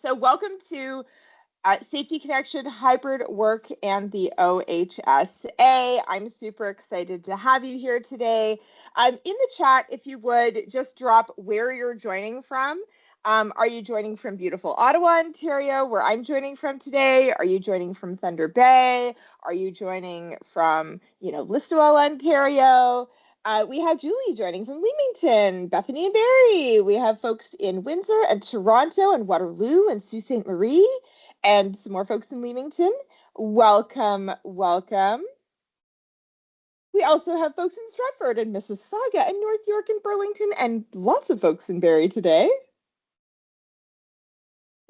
So welcome to Safety Connection, Hybrid Work, and the OHSA. I'm super excited to have you here today. In the chat, if you would, just drop where you're joining from. Are you joining from beautiful Ottawa, Ontario, where I'm joining from today? Are you joining from Thunder Bay? Are you joining from, Listowel, Ontario? We have Julie joining from Leamington, Bethany and Barrie. We have folks in Windsor and Toronto and Waterloo and Sault Ste. Marie, and some more folks in Leamington. Welcome, welcome. We also have folks in Stratford and Mississauga and North York and Burlington and lots of folks in Barrie today.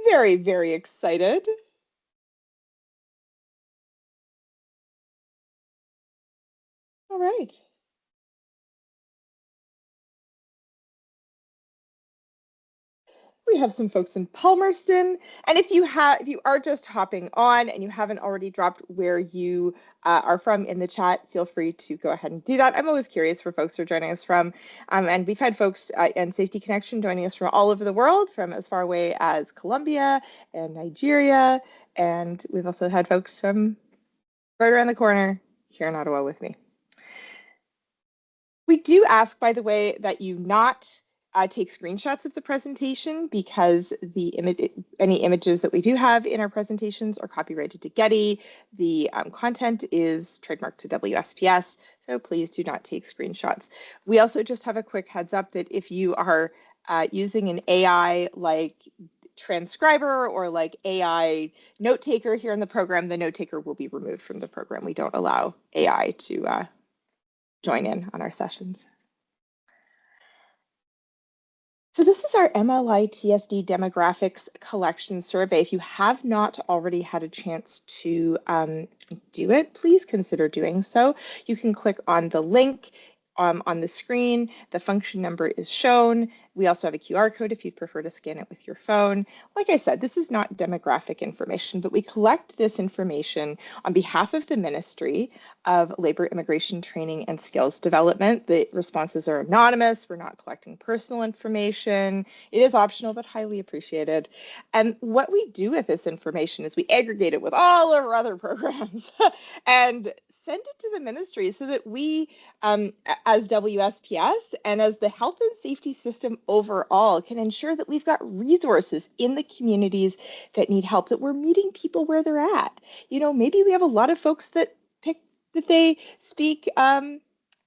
Very, very excited. All right. We have some folks in Palmerston, and if you are just hopping on and you haven't already dropped where you are from in the chat, feel free to go ahead and do that. I'm always curious where folks are joining us from, and we've had folks in Safety Connection joining us from all over the world, from as far away as Colombia and Nigeria, and we've also had folks from right around the corner here in Ottawa with me. We do ask, by the way, that you not take screenshots of the presentation, because any images that we do have in our presentations are copyrighted to Getty. The content is trademarked to WSPS, so please do not take screenshots. We also just have a quick heads up that if you are using an AI like transcriber or like AI note taker here in the program, the note taker will be removed from the program. We don't allow AI to join in on our sessions. So this is our MLI-TSD demographics collection survey. If you have not already had a chance to do it, please consider doing so. You can click on the link on the screen. The function number is shown. We also have a QR code if you'd prefer to scan it with your phone. Like I said, this is not demographic information, but we collect this information on behalf of the Ministry of Labor, Immigration, Training, and Skills Development. The responses are anonymous. We're not collecting personal information. It is optional, but highly appreciated. And what we do with this information is we aggregate it with all of our other programs and send it to the ministry so that we, as WSPS and as the health and safety system overall, can ensure that we've got resources in the communities that need help, that we're meeting people where they're at. Maybe we have a lot of folks that they speak, maybe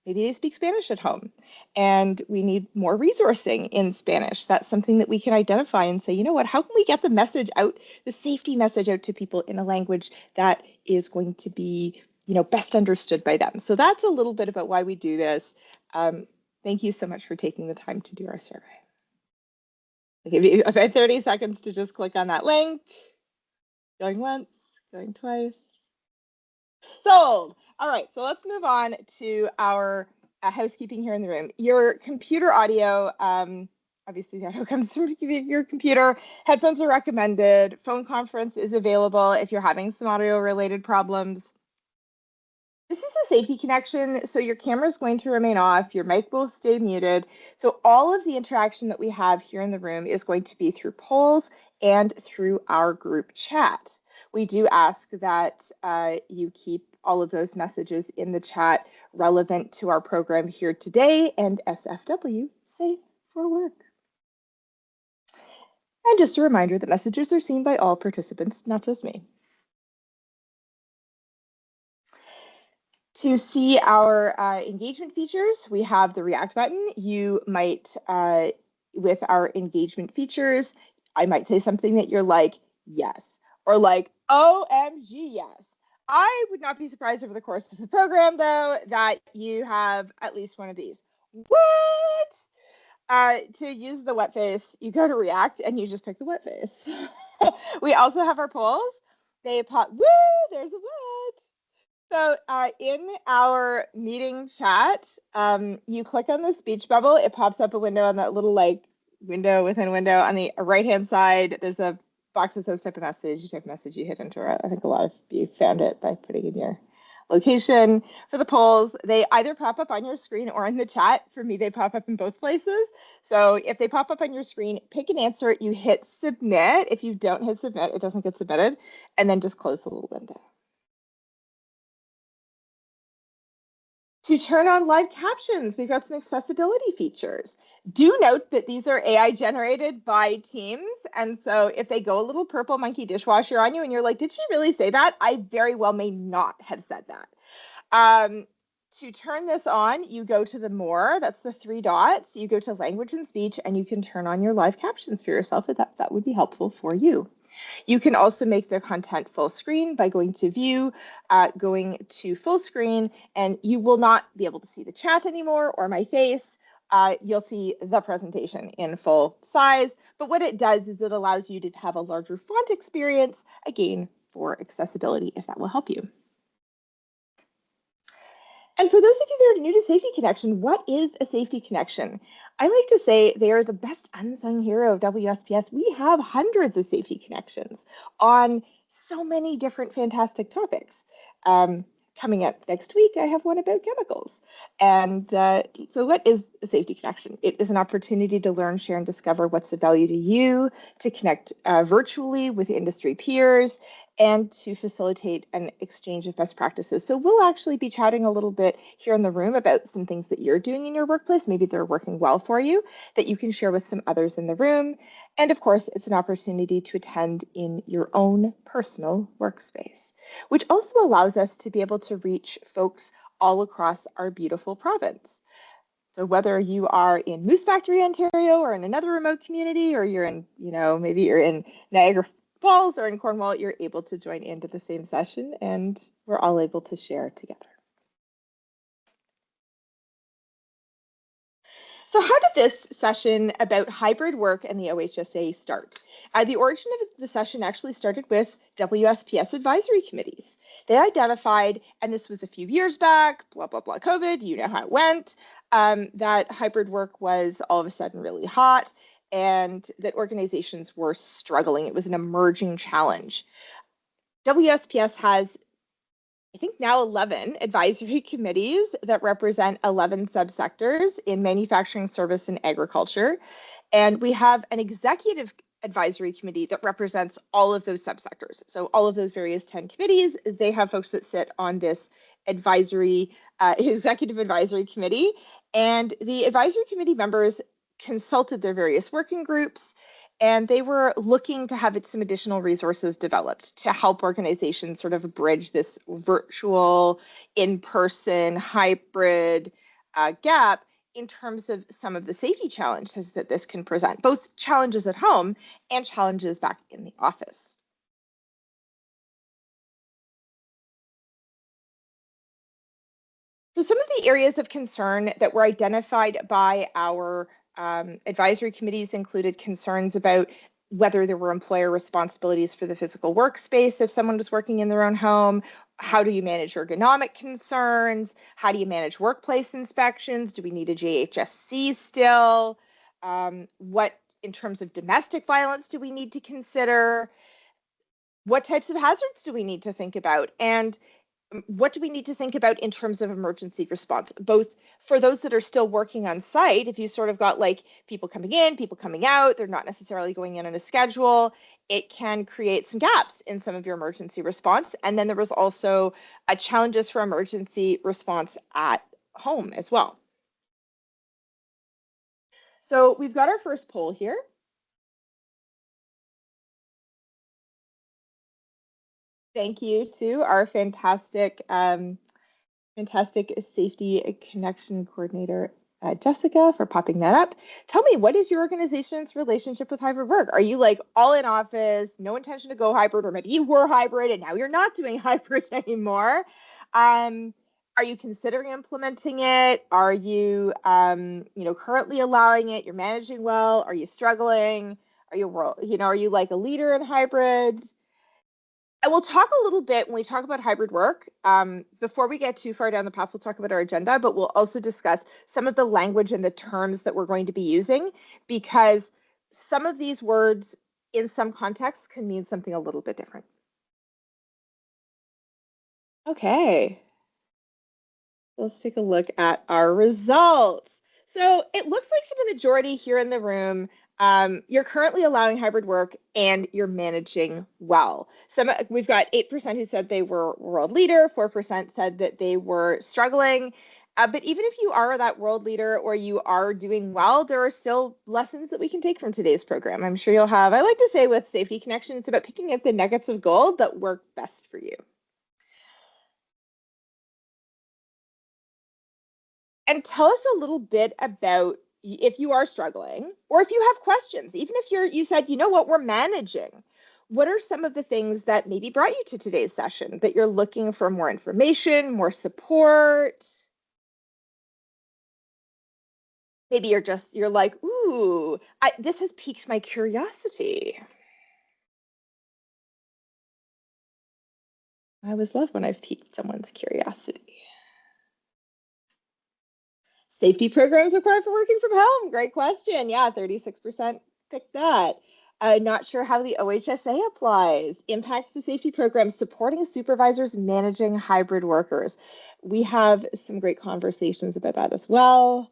they speak Spanish at home, and we need more resourcing in Spanish. That's something that we can identify and say, you know what, how can we get the message out, the safety message out to people in a language that is going to be best understood by them. So that's a little bit about why we do this. Thank you so much for taking the time to do our survey. I'll give you about 30 seconds to just click on that link. Going once, going twice. Sold. All right, so let's move on to our housekeeping here in the room. Your computer audio, obviously the audio comes from your computer. Headphones are recommended. Phone conference is available if you're having some audio related problems. This is a safety connection, so your camera is going to remain off, your mic will stay muted. So all of the interaction that we have here in the room is going to be through polls and through our group chat. We do ask that you keep all of those messages in the chat relevant to our program here today and SFW, Safe for Work. And just a reminder that messages are seen by all participants, not just me. To see our engagement features, we have the React button. You might, with our engagement features, I might say something that you're like, yes, or like, OMG, yes. I would not be surprised over the course of the program, though, that you have at least one of these. What? To use the wet face, you go to React and you just pick the wet face. We also have our polls. They pop, woo, there's a what? So in our meeting chat, you click on the speech bubble. It pops up a window on that little window within window. On the right-hand side, there's a box that says type a message. You type a message, you hit enter. I think a lot of you found it by putting in your location for the polls. They either pop up on your screen or in the chat. For me, they pop up in both places. So if they pop up on your screen, pick an answer, you hit submit. If you don't hit submit, it doesn't get submitted, and then just close the little window. To turn on live captions, we've got some accessibility features. Do note that these are AI generated by Teams. And so if they go a little purple monkey dishwasher on you and you're like, did she really say that? I very well may not have said that. To turn this on, you go to the more, that's the 3 dots. You go to language and speech, and you can turn on your live captions for yourself if that would be helpful for you. You can also make the content full screen by going to view, going to full screen, and you will not be able to see the chat anymore or my face. You'll see the presentation in full size, but what it does is it allows you to have a larger font experience, again, for accessibility, if that will help you. And for those of you that are new to Safety Connection, what is a safety connection? I like to say they are the best unsung hero of WSPS. We have hundreds of safety connections on so many different fantastic topics. Coming up next week, I have one about chemicals. And so what is a safety connection? It is an opportunity to learn, share, and discover what's of value to you, to connect virtually with industry peers, and to facilitate an exchange of best practices. So we'll actually be chatting a little bit here in the room about some things that you're doing in your workplace. Maybe they're working well for you that you can share with some others in the room. And of course, it's an opportunity to attend in your own personal workspace, which also allows us to be able to reach folks all across our beautiful province. So whether you are in Moose Factory, Ontario, or in another remote community, or you're in, maybe you're in Niagara Falls or in Cornwall, you're able to join into the same session, and we're all able to share together. So how did this session about hybrid work and the OHSA start? The origin of the session actually started with WSPS advisory committees. They identified, and this was a few years back, blah, blah, blah, COVID, you know how it went, that hybrid work was all of a sudden really hot and that organizations were struggling. It was an emerging challenge. WSPS has, I think now 11 advisory committees that represent 11 subsectors in manufacturing, service, and agriculture. And we have an executive advisory committee that represents all of those subsectors. So all of those various 10 committees, they have folks that sit on this executive advisory committee. And the advisory committee members consulted their various working groups, and they were looking to have some additional resources developed to help organizations sort of bridge this virtual, in-person, hybrid gap in terms of some of the safety challenges that this can present, both challenges at home and challenges back in the office. So some of the areas of concern that were identified by our advisory committees included concerns about whether there were employer responsibilities for the physical workspace if someone was working in their own home. How do you manage ergonomic concerns? How do you manage workplace inspections? Do we need a JHSC still? What, in terms of domestic violence, do we need to consider? What types of hazards do we need to think about? And what do we need to think about in terms of emergency response, both for those that are still working on site? If you sort of got like people coming in, people coming out, they're not necessarily going in on a schedule, it can create some gaps in some of your emergency response. And then there was also challenges for emergency response at home as well. So we've got our first poll here. Thank you to our fantastic safety connection coordinator, Jessica, for popping that up. Tell me, what is your organization's relationship with hybrid work? Are you like all in office, no intention to go hybrid, or maybe you were hybrid and now you're not doing hybrid anymore? Are you considering implementing it? Are you, currently allowing it? You're managing well? Are you struggling? Are you like a leader in hybrid? And we'll talk a little bit when we talk about hybrid work. Before we get too far down the path, we'll talk about our agenda, but we'll also discuss some of the language and the terms that we're going to be using, because some of these words in some contexts can mean something a little bit different. Okay. Let's take a look at our results. So it looks like for the majority here in the room, you're currently allowing hybrid work and you're managing well. We've got 8% who said they were world leader, 4% said that they were struggling. But even if you are that world leader or you are doing well, there are still lessons that we can take from today's program. I'm sure you'll have, I like to say with Safety Connection, it's about picking up the nuggets of gold that work best for you. And tell us a little bit about if you are struggling or if you have questions, even if you said, you know what, we're managing. What are some of the things that maybe brought you to today's session that you're looking for more information, more support? Maybe you're like, ooh, this has piqued my curiosity. I always love when I've piqued someone's curiosity. Safety programs required for working from home. Great question. Yeah, 36% picked that. Not sure how the OHSA applies. Impacts to safety programs supporting supervisors managing hybrid workers. We have some great conversations about that as well.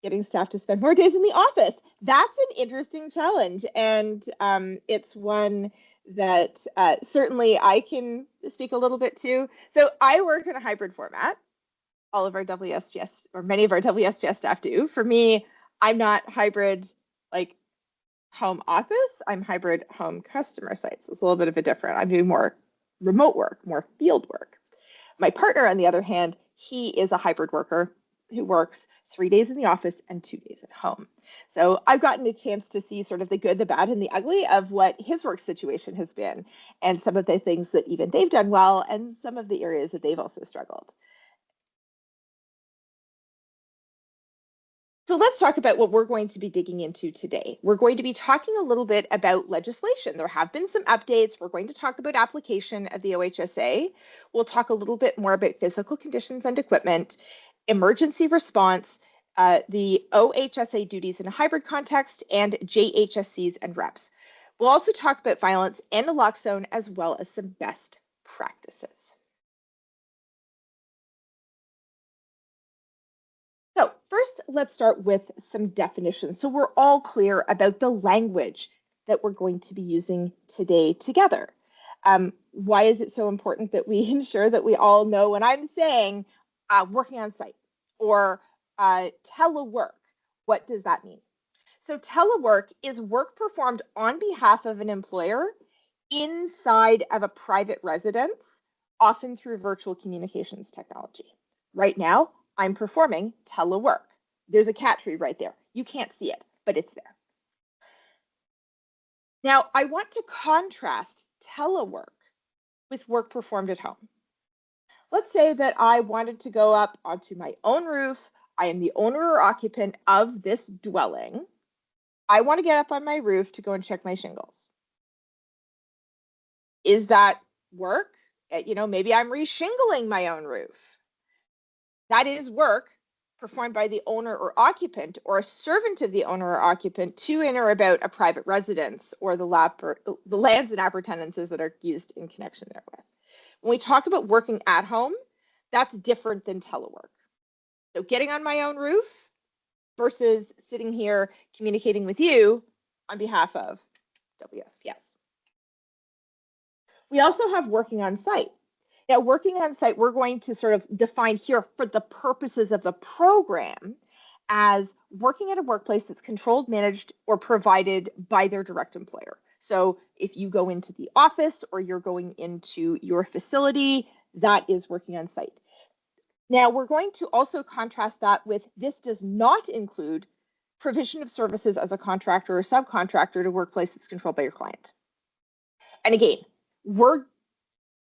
Getting staff to spend more days in the office. That's an interesting challenge. And it's one that certainly I can speak a little bit to. So I work in a hybrid format. All of our WSPS or many of our WSPS staff do. For me, I'm not hybrid like home office. I'm hybrid home customer sites. It's a little bit of a different. I'm doing more remote work, more field work. My partner, on the other hand, he is a hybrid worker who works 3 days in the office and 2 days at home. So I've gotten a chance to see sort of the good, the bad, and the ugly of what his work situation has been, and some of the things that even they've done well, and some of the areas that they've also struggled. So let's talk about what we're going to be digging into today. We're going to be talking a little bit about legislation. There have been some updates. We're going to talk about application of the OHSA. We'll talk a little bit more about physical conditions and equipment, emergency response, the OHSA duties in a hybrid context, and JHSCs and reps. We'll also talk about violence and naloxone, as well as some best practices. So first, let's start with some definitions. So we're all clear about the language that we're going to be using today together. Why is it so important that we ensure that we all know when I'm saying working on site or telework? What does that mean? So telework is work performed on behalf of an employer inside of a private residence, often through virtual communications technology. Right now, I'm performing telework. There's a cat tree right there. You can't see it, but it's there. Now, I want to contrast telework with work performed at home. Let's say that I wanted to go up onto my own roof. I am the owner or occupant of this dwelling. I want to get up on my roof to go and check my shingles. Is that work? Maybe I'm reshingling my own roof. That is work performed by the owner or occupant or a servant of the owner or occupant to in or about a private residence or the lands and appurtenances that are used in connection therewith. When we talk about working at home, that's different than telework. So getting on my own roof versus sitting here communicating with you on behalf of WSPS. We also have working on site. Now, working on site, we're going to sort of define here for the purposes of the program as working at a workplace that's controlled, managed, or provided by their direct employer. So if you go into the office or you're going into your facility, that is working on site. Now, we're going to also contrast that with this does not include provision of services as a contractor or subcontractor to a workplace that's controlled by your client. And again, we're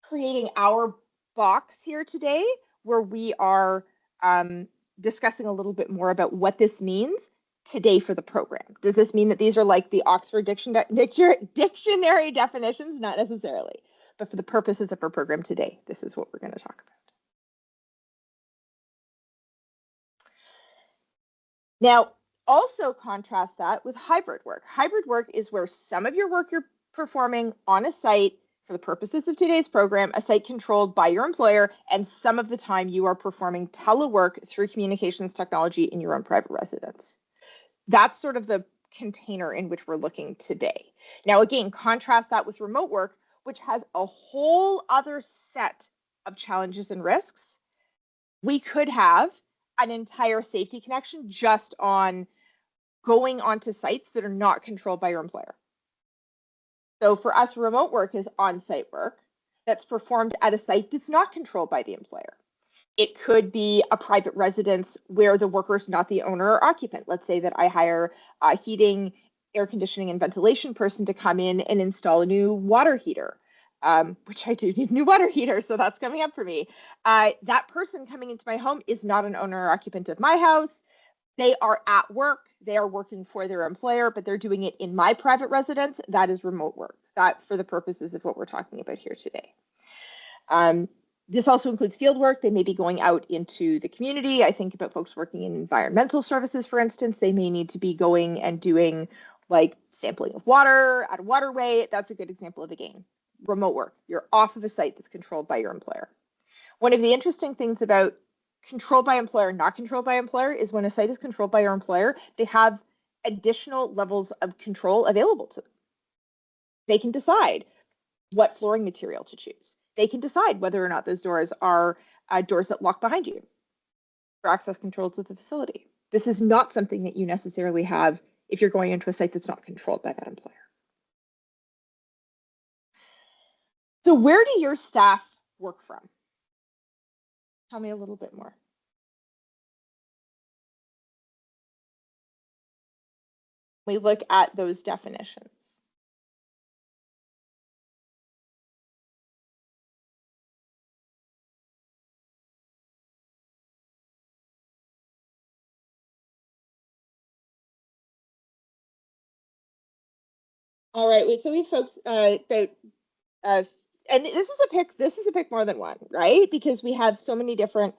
creating our box here today where we are discussing a little bit more about what this means today for the program. Does this mean that these are like the Oxford dictionary definitions? Not necessarily, but for the purposes of our program today, this is what we're going to talk about. Now, also contrast that with hybrid work. Hybrid work is where some of your work you're performing on a site for the purposes of today's program, a site controlled by your employer, and some of the time you are performing telework through communications technology in your own private residence. That's sort of the container in which we're looking today. Now, again, contrast that with remote work, which has a whole other set of challenges and risks. We could have an entire safety connection just on going onto sites that are not controlled by your employer. So for us, remote work is on-site work that's performed at a site that's not controlled by the employer. It could be a private residence where the worker is not the owner or occupant. Let's say that I hire a heating, air conditioning, and ventilation person to come in and install a new water heater, which I do need a new water heater, so that's coming up for me. That person coming into my home is not an owner or occupant of my house. They are at work. They are working for their employer, but they're doing it in my private residence. That is remote work. That, for the purposes of what we're talking about here today. This also includes field work. They may be going out into the community. I think about folks working in environmental services, for instance. They may need to be going and doing like sampling of water at a waterway. That's a good example of, again, remote work. You're off of a site that's controlled by your employer. One of the interesting things about controlled by employer, not controlled by employer, is when a site is controlled by your employer, they have additional levels of control available to them. They can decide what flooring material to choose. They can decide whether or not those doors are doors that lock behind you for access control to the facility. This is not something that you necessarily have if you're going into a site that's not controlled by that employer. So where do your staff work from? Tell me a little bit more. We look at those definitions. All right, wait, so we have folks about and this is a pick more than one, right? Because we have so many different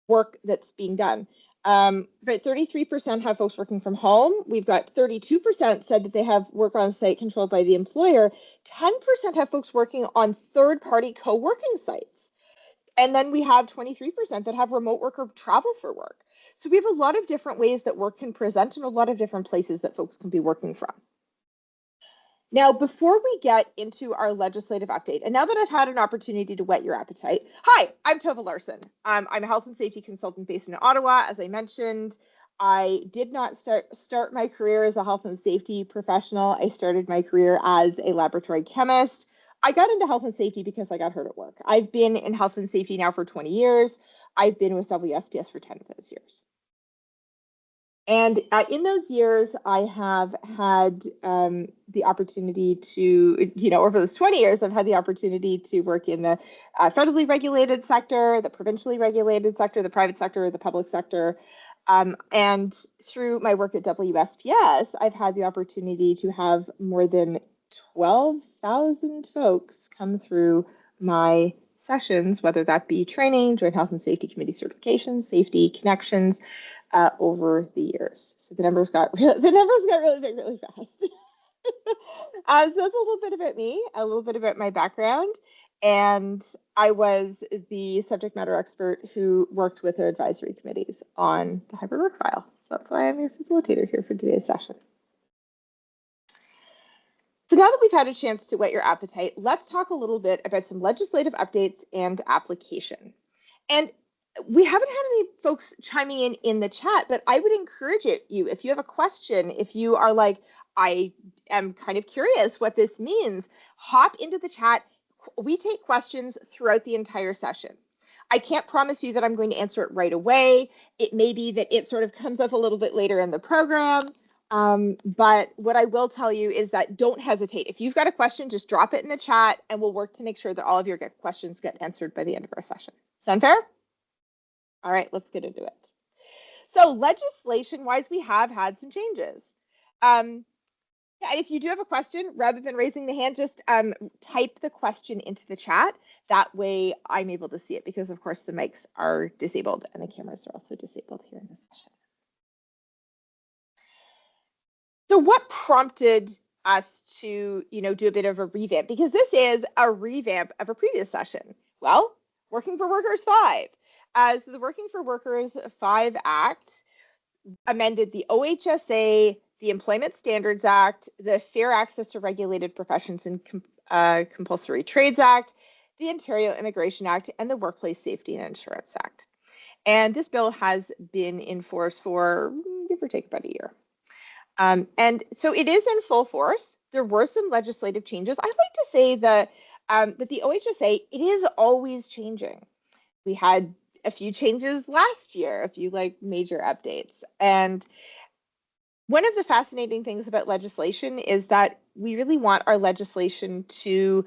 work that's being done. But 33% have folks working from home. We've got 32% said that they have work on site controlled by the employer. 10% have folks working on third-party co-working sites. And then we have 23% that have remote work or travel for work. So we have a lot of different ways that work can present and a lot of different places that folks can be working from. Now, before we get into our legislative update, and now that I've had an opportunity to whet your appetite, hi, I'm Tova Larson. I'm a health and safety consultant based in Ottawa. As I mentioned, I did not start my career as a health and safety professional. I started my career as a laboratory chemist. I got into health and safety because I got hurt at work. I've been in health and safety now for 20 years. I've been with WSPS for 10 of those years. And in those years, I have had the opportunity to, over those 20 years, I've had the opportunity to work in the federally regulated sector, the provincially regulated sector, the private sector, the public sector. And through my work at WSPS, I've had the opportunity to have more than 12,000 folks come through my sessions, whether that be training, Joint Health and Safety Committee certifications, safety connections, over the years. So the numbers got really big really fast. So that's a little bit about me, a little bit about my background. And I was the subject matter expert who worked with our advisory committees on the hybrid work file. So that's why I'm your facilitator here for today's session. So now that we've had a chance to whet your appetite, let's talk a little bit about some legislative updates and application. And we haven't had any folks chiming in the chat, but I would encourage you, if you have a question, if you are like, I am kind of curious what this means, hop into the chat. We take questions throughout the entire session. I can't promise you that I'm going to answer it right away. It may be that it sort of comes up a little bit later in the program. But what I will tell you is that don't hesitate. If you've got a question, just drop it in the chat and we'll work to make sure that all of your questions get answered by the end of our session. Sound fair? All right, let's get into it. So legislation-wise, we have had some changes. And if you do have a question, rather than raising the hand, just type the question into the chat. That way I'm able to see it because, of course, the mics are disabled and the cameras are also disabled here in this session. So what prompted us to, do a bit of a revamp, because this is a revamp of a previous session. Well, Working for Workers 5. So the Working for Workers 5 Act amended the OHSA, the Employment Standards Act, the Fair Access to Regulated Professions and Compulsory Trades Act, the Ontario Immigration Act, and the Workplace Safety and Insurance Act. And this bill has been in force for, give or take, about a year. And so it is in full force. There were some legislative changes. I like to say that the OHSA, it is always changing. We had a few changes last year, a few major updates. And one of the fascinating things about legislation is that we really want our legislation to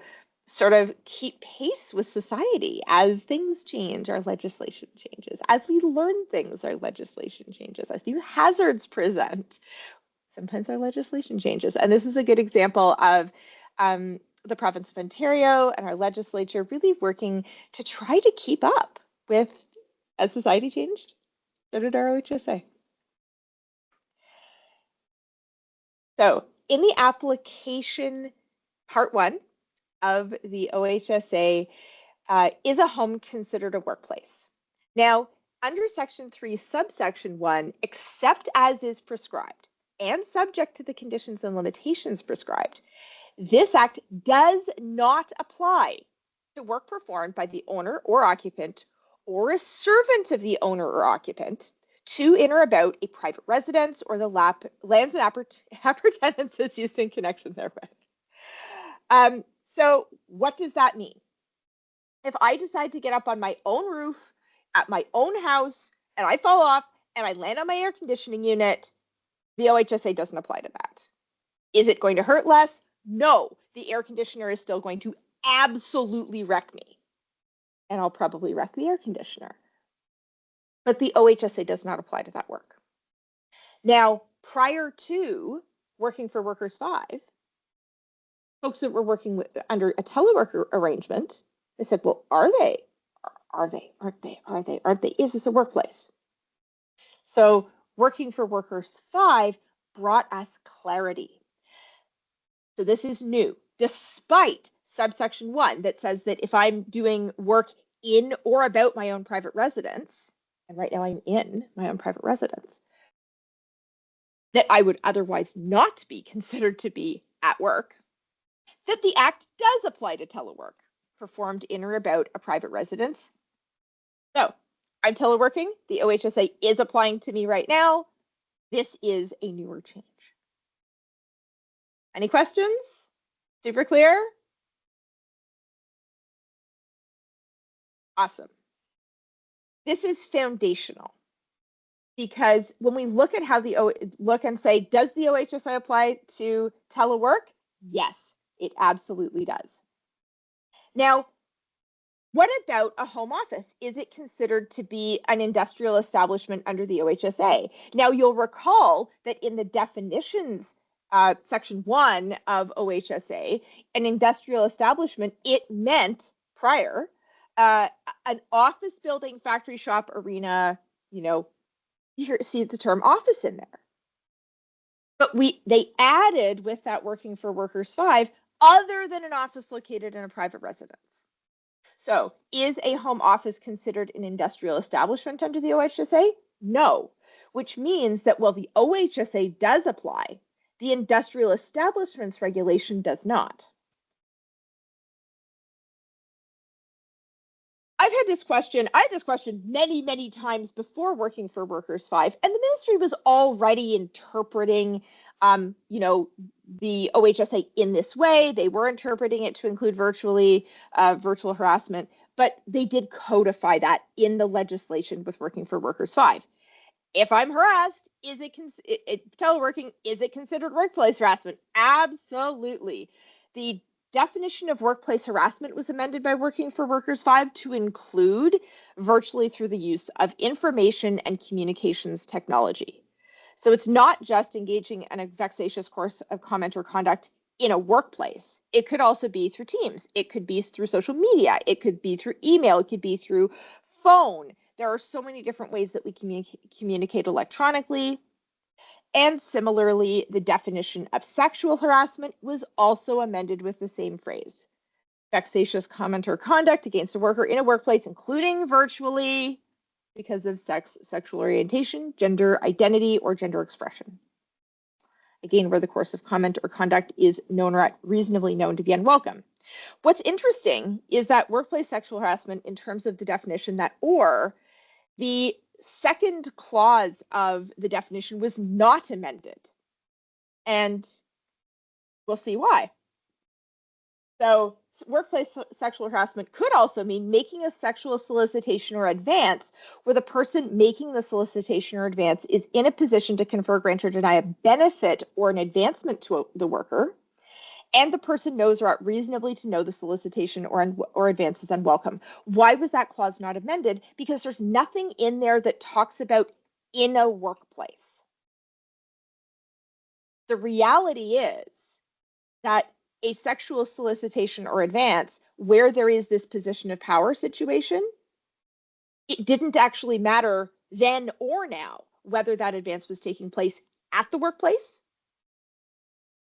sort of keep pace with society. As things change, our legislation changes. As we learn things, our legislation changes. As new hazards present, sometimes our legislation changes. And this is a good example of the province of Ontario and our legislature really working to try to keep up with, as society changed, so did our OHSA. So in the application part 1 of the OHSA, is a home considered a workplace? Now, under section 3, subsection 1, except as is prescribed and subject to the conditions and limitations prescribed, this act does not apply to work performed by the owner or occupant or a servant of the owner or occupant to, in or about a private residence or the lands and appurtenances used in connection therewith. So what does that mean? If I decide to get up on my own roof at my own house and I fall off and I land on my air conditioning unit, the OHSA doesn't apply to that. Is it going to hurt less? No, the air conditioner is still going to absolutely wreck me. And I'll probably wreck the air conditioner. But the OHSA does not apply to that work. Now, prior to Working for Workers 5, folks that were working under a teleworker arrangement, they said, well, are they? Aren't they? Is this a workplace? So Working for Workers 5 brought us clarity. So this is new, despite subsection 1 that says that if I'm doing work in or about my own private residence, and right now I'm in my own private residence, that I would otherwise not be considered to be at work, that the act does apply to telework performed in or about a private residence. So I'm teleworking. The OHSA is applying to me right now. This is a newer change. Any questions? Super clear? Awesome. This is foundational because when we look at how look and say, does the OHSA apply to telework? Yes, it absolutely does. Now, what about a home office? Is it considered to be an industrial establishment under the OHSA? Now, you'll recall that in the definitions, section 1 of OHSA, an industrial establishment, it meant prior an office building, factory, shop, arena, you see the term office in there. But they added with that Working for Workers 5, other than an office located in a private residence. So is a home office considered an industrial establishment under the OHSA? No, which means that while the OHSA does apply, the industrial establishments regulation does not. I had this question many, many times before Working for Workers 5, and the ministry was already interpreting the OHSA in this way. They were interpreting it to include virtual harassment, but they did codify that in the legislation with Working for Workers 5. If I'm harassed, teleworking, is it considered workplace harassment? Absolutely. The definition of workplace harassment was amended by Working for Workers 5 to include virtually through the use of information and communications technology. So it's not just engaging in a vexatious course of comment or conduct in a workplace. It could also be through Teams. It could be through social media. It could be through email. It could be through phone. There are so many different ways that we communicate electronically. And similarly, the definition of sexual harassment was also amended with the same phrase. Vexatious comment or conduct against a worker in a workplace, including virtually, because of sex, sexual orientation, gender identity, or gender expression. Again, where the course of comment or conduct is known or reasonably known to be unwelcome. What's interesting is that workplace sexual harassment, in terms of the definition, that or, the second clause of the definition was not amended. And we'll see why. So workplace sexual harassment could also mean making a sexual solicitation or advance where the person making the solicitation or advance is in a position to confer, grant, or deny a benefit or an advancement to the worker, and the person knows or ought reasonably to know the solicitation or advance is unwelcome. Why was that clause not amended? Because there's nothing in there that talks about in a workplace. The reality is that a sexual solicitation or advance where there is this position of power situation, it didn't actually matter then or now whether that advance was taking place at the workplace,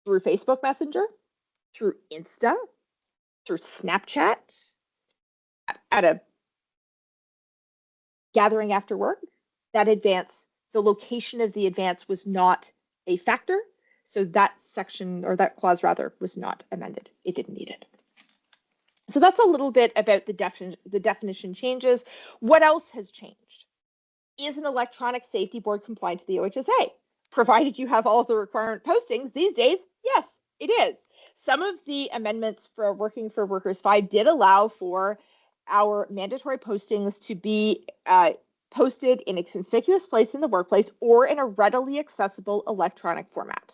through Facebook Messenger, through Insta, through Snapchat, at a gathering after work. That advance, the location of the advance was not a factor. So that section, or that clause rather, was not amended. It didn't need it. So that's a little bit about the definition changes. What else has changed? Is an electronic safety board compliant to the OHSA? Provided you have all of the requirement postings these days, yes, it is. Some of the amendments for Working for Workers 5 did allow for our mandatory postings to be posted in a conspicuous place in the workplace or in a readily accessible electronic format.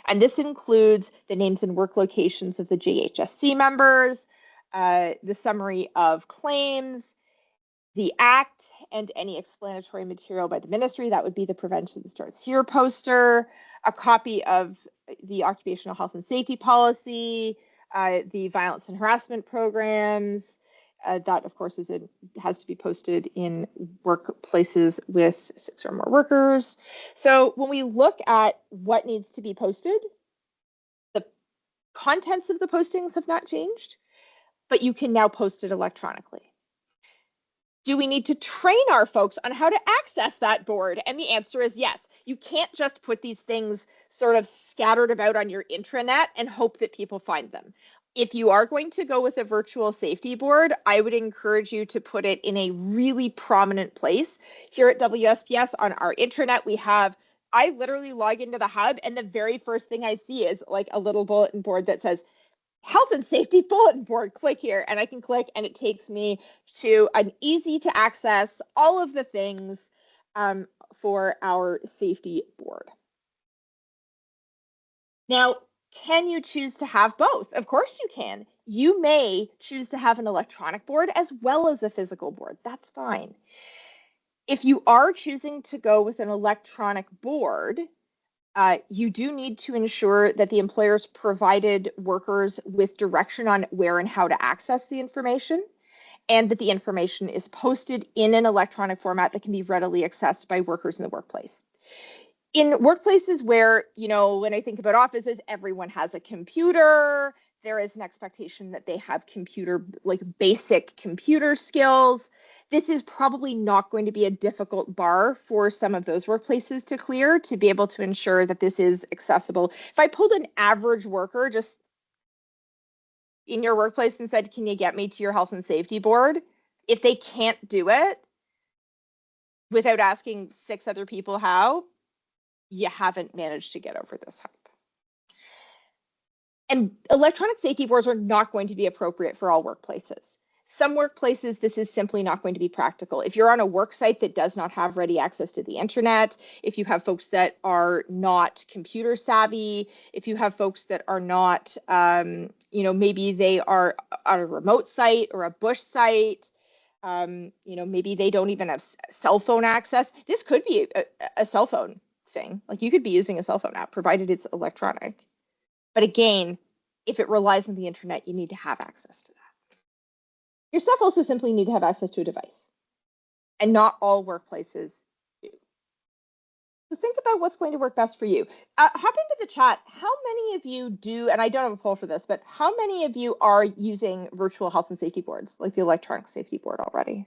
And this includes the names and work locations of the JHSC members, the summary of claims, the act, and any explanatory material by the ministry. That would be the Prevention Starts Here poster, a copy of the Occupational Health and Safety Policy, the violence and harassment programs. That, of course, has to be posted in workplaces with 6 or more workers. So when we look at what needs to be posted, the contents of the postings have not changed, but you can now post it electronically. Do we need to train our folks on how to access that board? And the answer is yes. You can't just put these things sort of scattered about on your intranet and hope that people find them. If you are going to go with a virtual safety board, I would encourage you to put it in a really prominent place. Here at WSPS on our intranet, I literally log into the hub and the very first thing I see is like a little bulletin board that says, Health and Safety Bulletin Board, click here, and I can click and it takes me to an easy to access all of the things for our safety board. Now, can you choose to have both? Of course you can. You may choose to have an electronic board as well as a physical board. That's fine. If you are choosing to go with an electronic board, you do need to ensure that the employers provided workers with direction on where and how to access the information, and that the information is posted in an electronic format that can be readily accessed by workers in the workplace. In workplaces where, when I think about offices, everyone has a computer, there is an expectation that they have basic computer skills. This is probably not going to be a difficult bar for some of those workplaces to clear to be able to ensure that this is accessible. If I pulled an average worker just in your workplace and said, can you get me to your health and safety board? If they can't do it without asking 6 other people how, you haven't managed to get over this hump. And electronic safety boards are not going to be appropriate for all workplaces. Some workplaces, this is simply not going to be practical. If you're on a work site that does not have ready access to the internet, if you have folks that are not computer savvy, if you have folks that are not, maybe they are on a remote site or a bush site, maybe they don't even have cell phone access. This could be a cell phone thing. Like you could be using a cell phone app, provided it's electronic. But again, if it relies on the internet, you need to have access to that. Your staff also simply need to have access to a device, and not all workplaces do. So think about what's going to work best for you. Hop into the chat. How many of you do, and I don't have a poll for this, but how many of you are using virtual health and safety boards, like the electronic safety board already?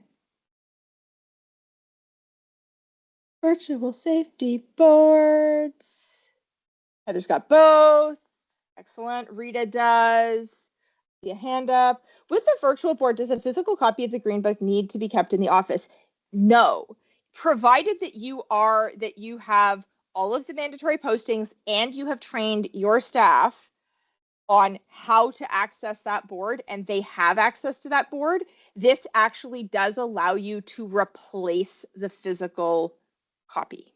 Virtual safety boards. Heather's got both. Excellent. Rita does. See a hand up. With the virtual board, does a physical copy of the Green Book need to be kept in the office? No. Provided that you have all of the mandatory postings and you have trained your staff on how to access that board and they have access to that board, this actually does allow you to replace the physical copy.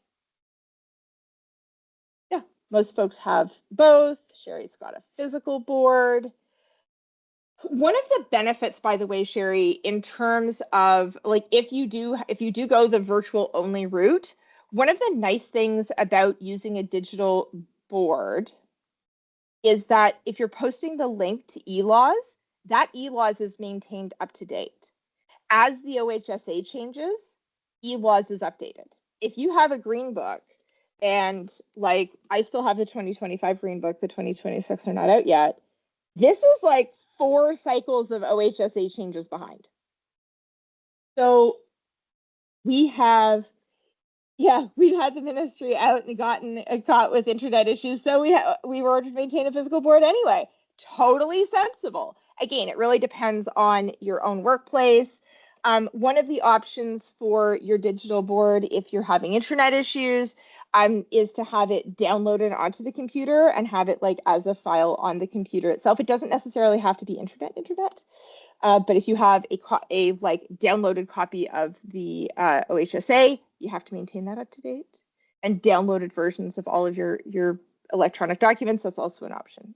Yeah, most folks have both. Sherry's got a physical board. One of the benefits, by the way, Sherry, in terms of like if you do go the virtual only route, one of the nice things about using a digital board is that if you're posting the link to e-laws, that e-laws is maintained up to date. As the OHSA changes, e-laws is updated. If you have a green book and like I still have the 2025 green book, the 2026 are not out yet. This is like 4 cycles of OHSA changes behind. So we've had the ministry out and gotten caught with internet issues. So we were to maintain a physical board anyway. Totally sensible. Again, it really depends on your own workplace. One of the options for your digital board, if you're having internet issues, is to have it downloaded onto the computer and have it like as a file on the computer itself. It doesn't necessarily have to be internet, but if you have a like downloaded copy of the OHSA, you have to maintain that up to date. And downloaded versions of all of your electronic documents, that's also an option.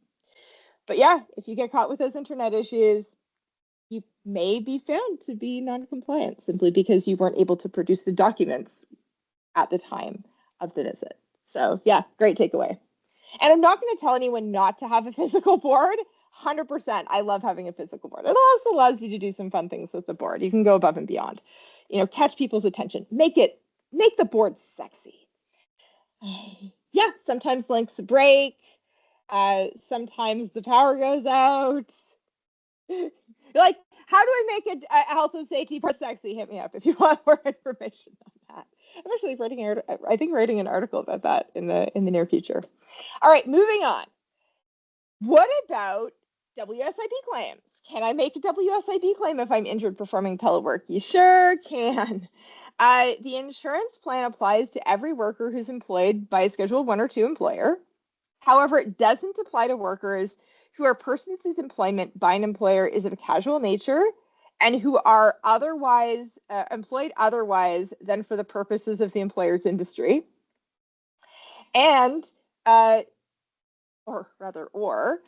But yeah, if you get caught with those internet issues, you may be found to be non-compliant simply because you weren't able to produce the documents at the time of the visit. So yeah, great takeaway. And I'm not going to tell anyone not to have a physical board. 100%. I love having a physical board. It also allows you to do some fun things with the board. You can go above and beyond. Catch people's attention. Make the board sexy. Yeah, sometimes links break. Sometimes the power goes out. You're like, how do I make a health and safety board sexy? Hit me up if you want more information on that. I'm actually writing an article about that in the near future. All right, moving on. What about WSIB claims? Can I make a WSIB claim if I'm injured performing telework? You sure can. The insurance plan applies to every worker who's employed by a Schedule 1 or 2 employer. However, it doesn't apply to workers who are persons whose employment by an employer is of a casual nature and who are otherwise employed otherwise than for the purposes of the employer's industry. And or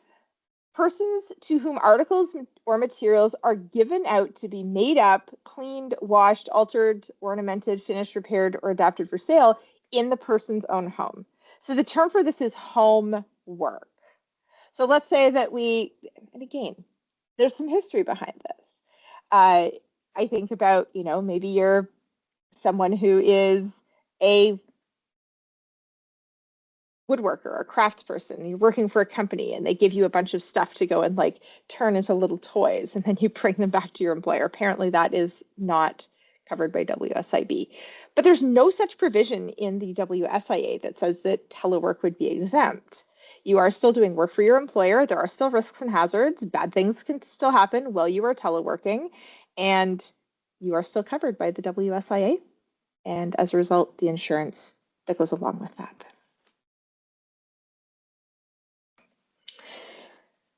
persons to whom articles or materials are given out to be made up, cleaned, washed, altered, ornamented, finished, repaired, or adapted for sale in the person's own home. So the term for this is home work. So let's say that and again, there's some history behind this. I think about, maybe you're someone who is a woodworker or craftsperson. You're working for a company and they give you a bunch of stuff to go and like turn into little toys and then you bring them back to your employer. Apparently that is not covered by WSIB. But there's no such provision in the WSIA that says that telework would be exempt. You are still doing work for your employer. There are still risks and hazards. Bad things can still happen while you are teleworking, and you are still covered by the WSIA. And as a result, the insurance that goes along with that.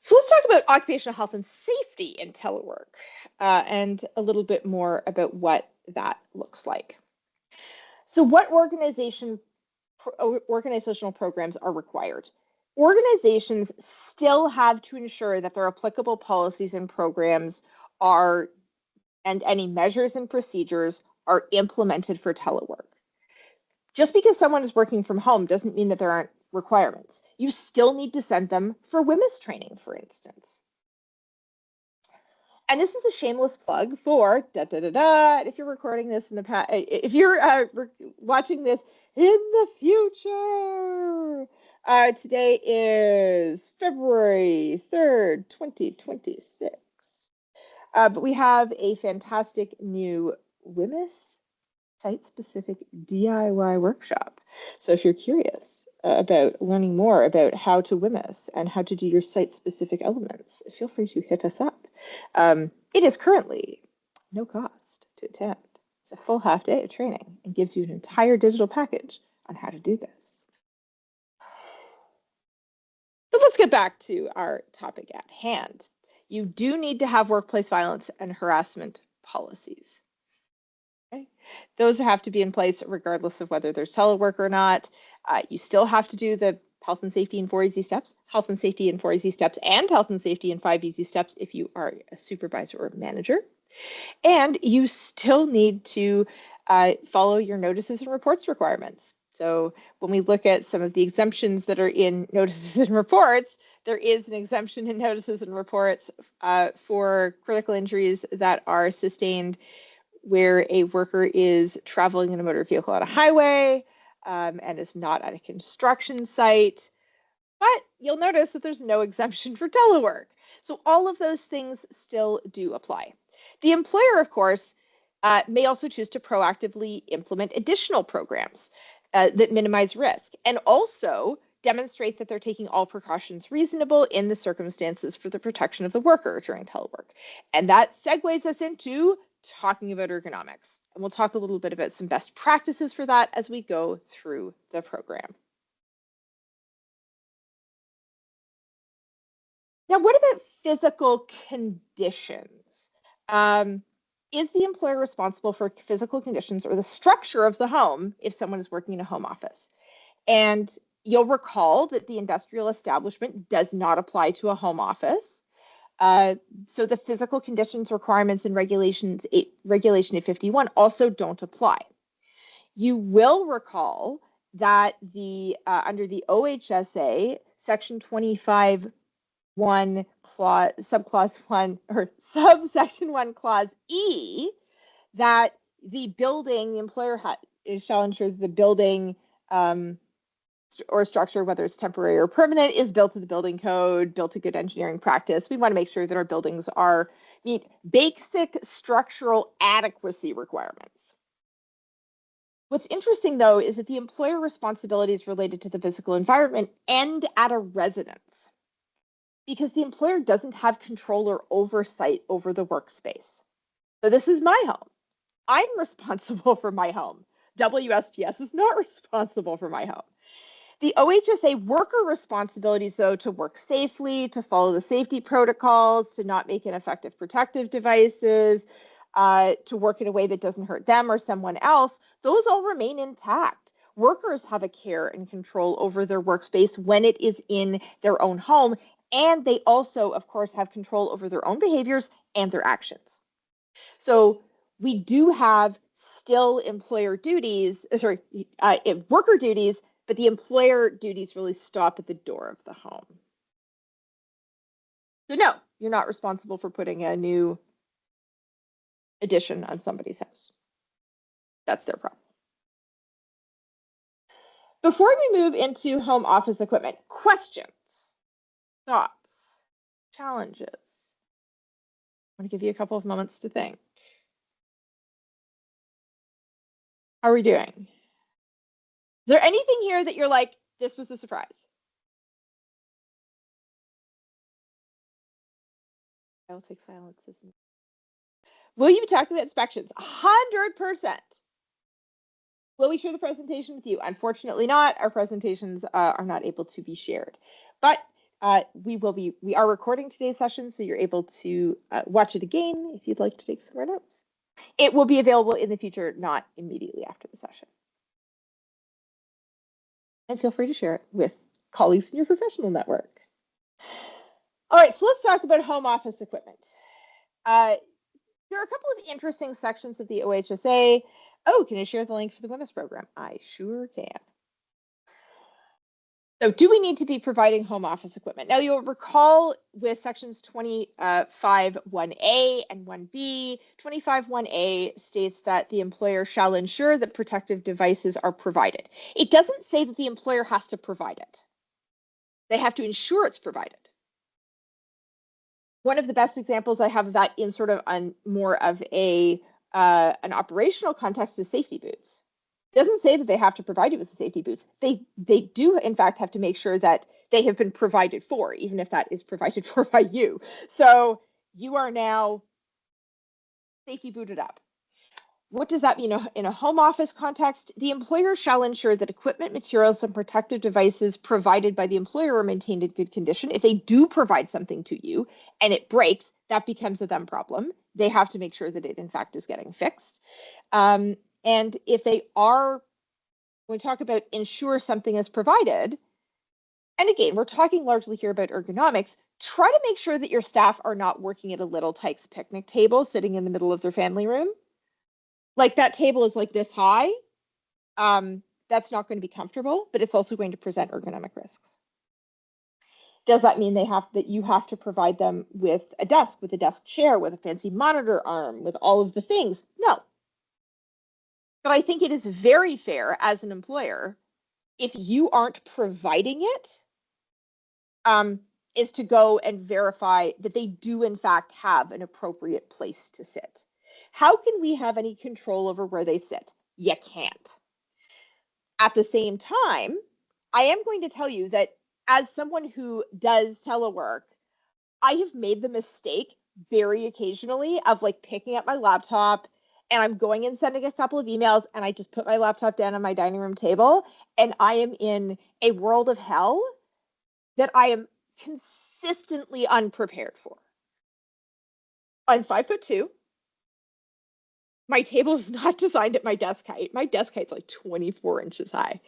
So let's talk about occupational health and safety in telework and a little bit more about what that looks like. So what organizational programs are required? Organizations still have to ensure that their applicable policies and programs and any measures and procedures are implemented for telework. Just because someone is working from home doesn't mean that there aren't requirements. You still need to send them for WMIS training, for instance. And this is a shameless plug for if you're recording this in the past, if you're watching this in the future, today is February 3rd, 2026. But we have a fantastic new WMIS site-specific DIY workshop. So if you're curious about learning more about how to WMIS and how to do your site-specific elements, feel free to hit us up. It is currently no cost to attend. It's a full half day of training and gives you an entire digital package on how to do this. But let's get back to our topic at hand. You do need to have workplace violence and harassment policies. Okay? Those have to be in place regardless of whether there's telework or not. You still have to do the health and safety in 4 easy steps, health and safety in 4 easy steps, and health and safety in 5 easy steps if you are a supervisor or a manager. And you still need to follow your notices and reports requirements. So when we look at some of the exemptions that are in notices and reports, there is an exemption in notices and reports for critical injuries that are sustained where a worker is traveling in a motor vehicle on a highway and is not at a construction site. But you'll notice that there's no exemption for telework. So all of those things still do apply. The employer, of course, may also choose to proactively implement additional programs that minimize risk and also demonstrate that they're taking all precautions reasonable in the circumstances for the protection of the worker during telework. And that segues us into talking about ergonomics. And we'll talk a little bit about some best practices for that as we go through the program. Now, what about physical conditions? Is the employer responsible for physical conditions or the structure of the home if someone is working in a home office? And you'll recall that the industrial establishment does not apply to a home office. So the physical conditions requirements in Regulation 851 also don't apply. You will recall that under the OHSA, Section 25 subsection 1 clause E, that the employer shall ensure that the building or structure, whether it's temporary or permanent, is built to the building code, built to good engineering practice. We want to make sure that our buildings meet basic structural adequacy requirements. What's interesting, though, is that the employer responsibilities related to the physical environment end at a residence, because the employer doesn't have control or oversight over the workspace. So this is my home. I'm responsible for my home. WSPS is not responsible for my home. The OHSA worker responsibilities, though, to work safely, to follow the safety protocols, to not make ineffective protective devices, to work in a way that doesn't hurt them or someone else, those all remain intact. Workers have a care and control over their workspace when it is in their own home, and they also, of course, have control over their own behaviors and their actions. So we do have still worker duties, but the employer duties really stop at the door of the home. So no, you're not responsible for putting a new addition on somebody's house. That's their problem. Before we move into home office equipment, questions, thoughts, challenges? I'm going to give you a couple of moments to think. How are we doing? Is there anything here that you're like, this was a surprise? I will take silence. Will you talk about inspections? 100%. Will we share the presentation with you? Unfortunately not. Our presentations are not able to be shared. But we are recording today's session, so you're able to watch it again if you'd like to take some more notes. It will be available in the future, not immediately after the session. And feel free to share it with colleagues in your professional network. All right, so let's talk about home office equipment. There are a couple of interesting sections of the OHSA. Oh, can I share the link for the WMIS program? I sure can. So do we need to be providing home office equipment? Now, you'll recall with sections 25(1)A and 1B, 25(1)A states that the employer shall ensure that protective devices are provided. It doesn't say that the employer has to provide it. They have to ensure it's provided. One of the best examples I have of that in sort of more of an operational context is safety boots. It doesn't say that they have to provide you with the safety boots. They do, in fact, have to make sure that they have been provided for, even if that is provided for by you. So you are now safety booted up. What does that mean in a home office context? The employer shall ensure that equipment, materials, and protective devices provided by the employer are maintained in good condition. If they do provide something to you and it breaks, that becomes a them problem. They have to make sure that it, in fact, is getting fixed. And if they are, when we talk about ensure something is provided, and again, we're talking largely here about ergonomics, try to make sure that your staff are not working at a Little Tikes picnic table sitting in the middle of their family room. Like that table is like this high. That's not going to be comfortable, but it's also going to present ergonomic risks. Does that mean that you have to provide them with a desk chair, with a fancy monitor arm, with all of the things? No. But I think it is very fair as an employer, if you aren't providing it, is to go and verify that they do in fact have an appropriate place to sit. How can we have any control over where they sit? You can't. At the same time, I am going to tell you that as someone who does telework, I have made the mistake very occasionally of like picking up my laptop and I'm going and sending a couple of emails and I just put my laptop down on my dining room table and I am in a world of hell that I am consistently unprepared for. I'm 5'2". My table is not designed at my desk height. My desk height's like 24 inches high.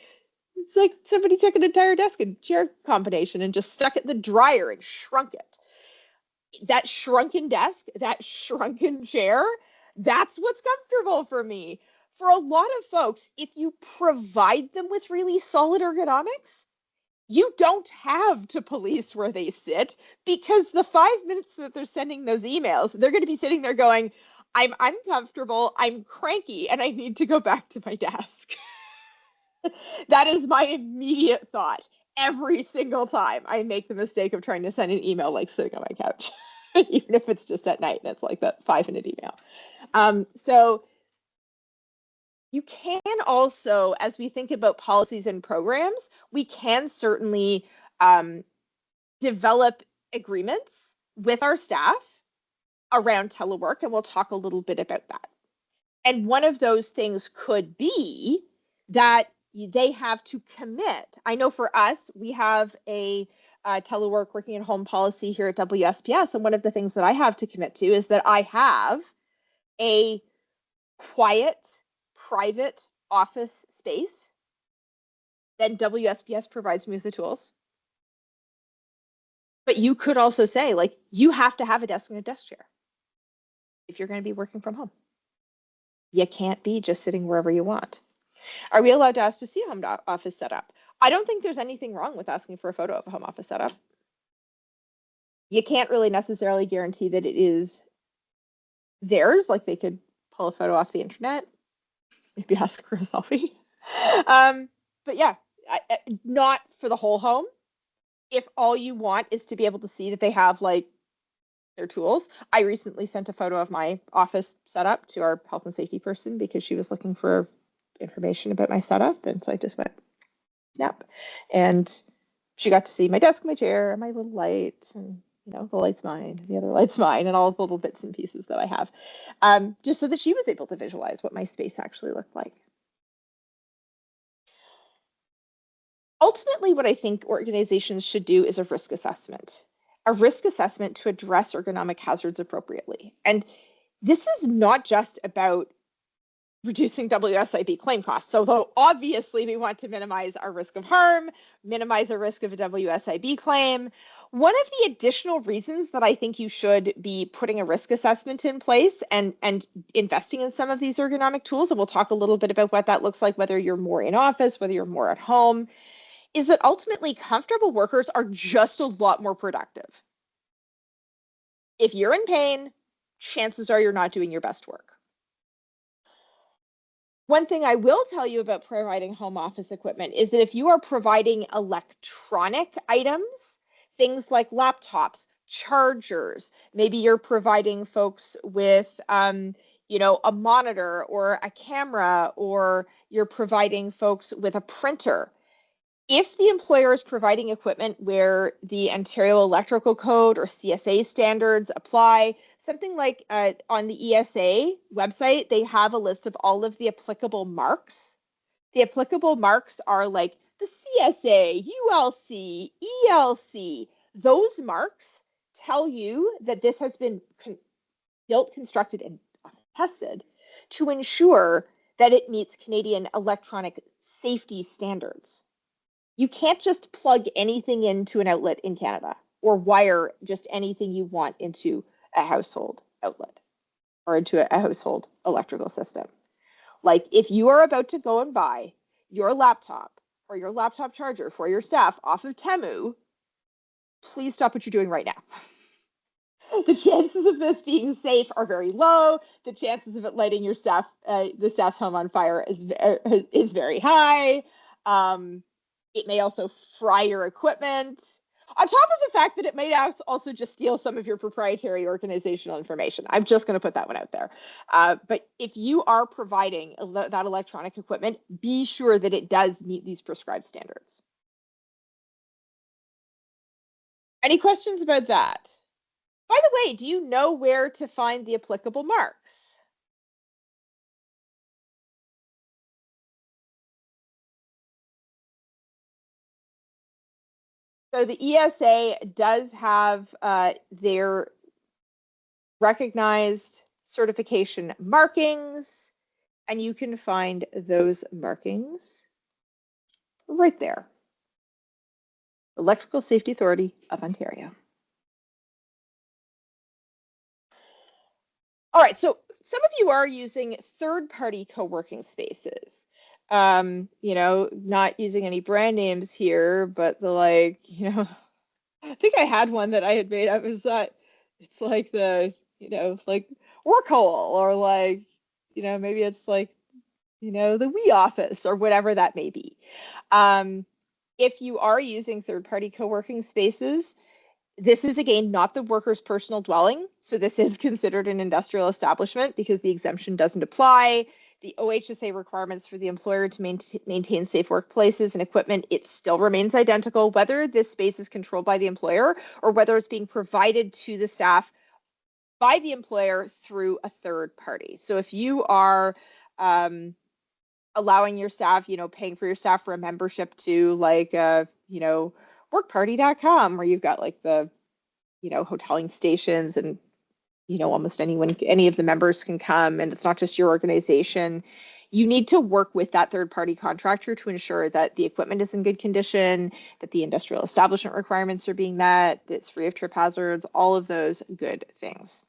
It's like somebody took an entire desk and chair combination and just stuck it in the dryer and shrunk it. That shrunken desk, that shrunken chair, that's what's comfortable for me. For a lot of folks, if you provide them with really solid ergonomics, you don't have to police where they sit, because the 5 minutes that they're sending those emails, they're going to be sitting there going, I'm uncomfortable, I'm cranky, and I need to go back to my desk. That is my immediate thought every single time I make the mistake of trying to send an email like sitting on my couch, even if it's just at night and it's like that 5-minute email. So you can also, as we think about policies and programs, we can certainly develop agreements with our staff around telework, and we'll talk a little bit about that. And one of those things could be that they have to commit. I know for us, we have a telework working at home policy here at WSPS, and one of the things that I have to commit to is that I have a quiet, private office space. Then WSPS provides me with the tools. But you could also say, like, you have to have a desk and a desk chair if you're going to be working from home. You can't be just sitting wherever you want. Are we allowed to ask to see a home office setup? I don't think there's anything wrong with asking for a photo of a home office setup. You can't really necessarily guarantee that it is theirs, like they could pull a photo off the internet, maybe ask for a selfie. But yeah, not for the whole home. If all you want is to be able to see that they have like their tools. I recently sent a photo of my office setup to our health and safety person because she was looking for information about my setup. And so I just went snap. And she got to see my desk, my chair, my little light, and the light's mine, the other light's mine, and all the little bits and pieces that I have, just so that she was able to visualize what my space actually looked like. Ultimately, what I think organizations should do is a risk assessment to address ergonomic hazards appropriately. And this is not just about reducing WSIB claim costs. So though obviously we want to minimize our risk of harm, minimize our risk of a WSIB claim, one of the additional reasons that I think you should be putting a risk assessment in place and investing in some of these ergonomic tools, and we'll talk a little bit about what that looks like, whether you're more in office, whether you're more at home, is that ultimately comfortable workers are just a lot more productive. If you're in pain, chances are you're not doing your best work. One thing I will tell you about providing home office equipment is that if you are providing electronic items, things like laptops, chargers, maybe you're providing folks with, a monitor or a camera, or you're providing folks with a printer. If the employer is providing equipment where the Ontario Electrical Code or CSA standards apply, something like on the ESA website, they have a list of all of the applicable marks. The applicable marks are like the CSA, ULC, ELC. Those marks tell you that this has been built, constructed, and tested to ensure that it meets Canadian electronic safety standards. You can't just plug anything into an outlet in Canada or wire just anything you want into a household outlet or into a household electrical system. Like if you are about to go and buy your laptop or your laptop charger for your staff off of Temu, please stop what you're doing right now. The chances of this being safe are very low. The chances of it lighting your the staff's home on fire is very high. It may also fry your equipment, on top of the fact that it may also just steal some of your proprietary organizational information. I'm just going to put that one out there. But if you are providing that electronic equipment, be sure that it does meet these prescribed standards. Any questions about that? By the way, do you know where to find the applicable marks? So the ESA does have their recognized certification markings, and you can find those markings right there. Electrical Safety Authority of Ontario. All right, so some of you are using third-party co-working spaces. Not using any brand names here, but I think I had one that I had made up. Is that it's like the, like Workhole, or maybe it's like, the We Office or whatever that may be. If you are using third-party co-working spaces, this is, again, not the worker's personal dwelling. So this is considered an industrial establishment because the exemption doesn't apply. The OHSA requirements for the employer to maintain safe workplaces and equipment, it still remains identical, whether this space is controlled by the employer or whether it's being provided to the staff by the employer through a third party. So if you are allowing your staff, paying for your staff for a membership to workparty.com, where you've got the, hoteling stations and, almost any of the members can come, and it's not just your organization. You need to work with that third-party contractor to ensure that the equipment is in good condition, that the industrial establishment requirements are being met, that it's free of trip hazards, all of those good things.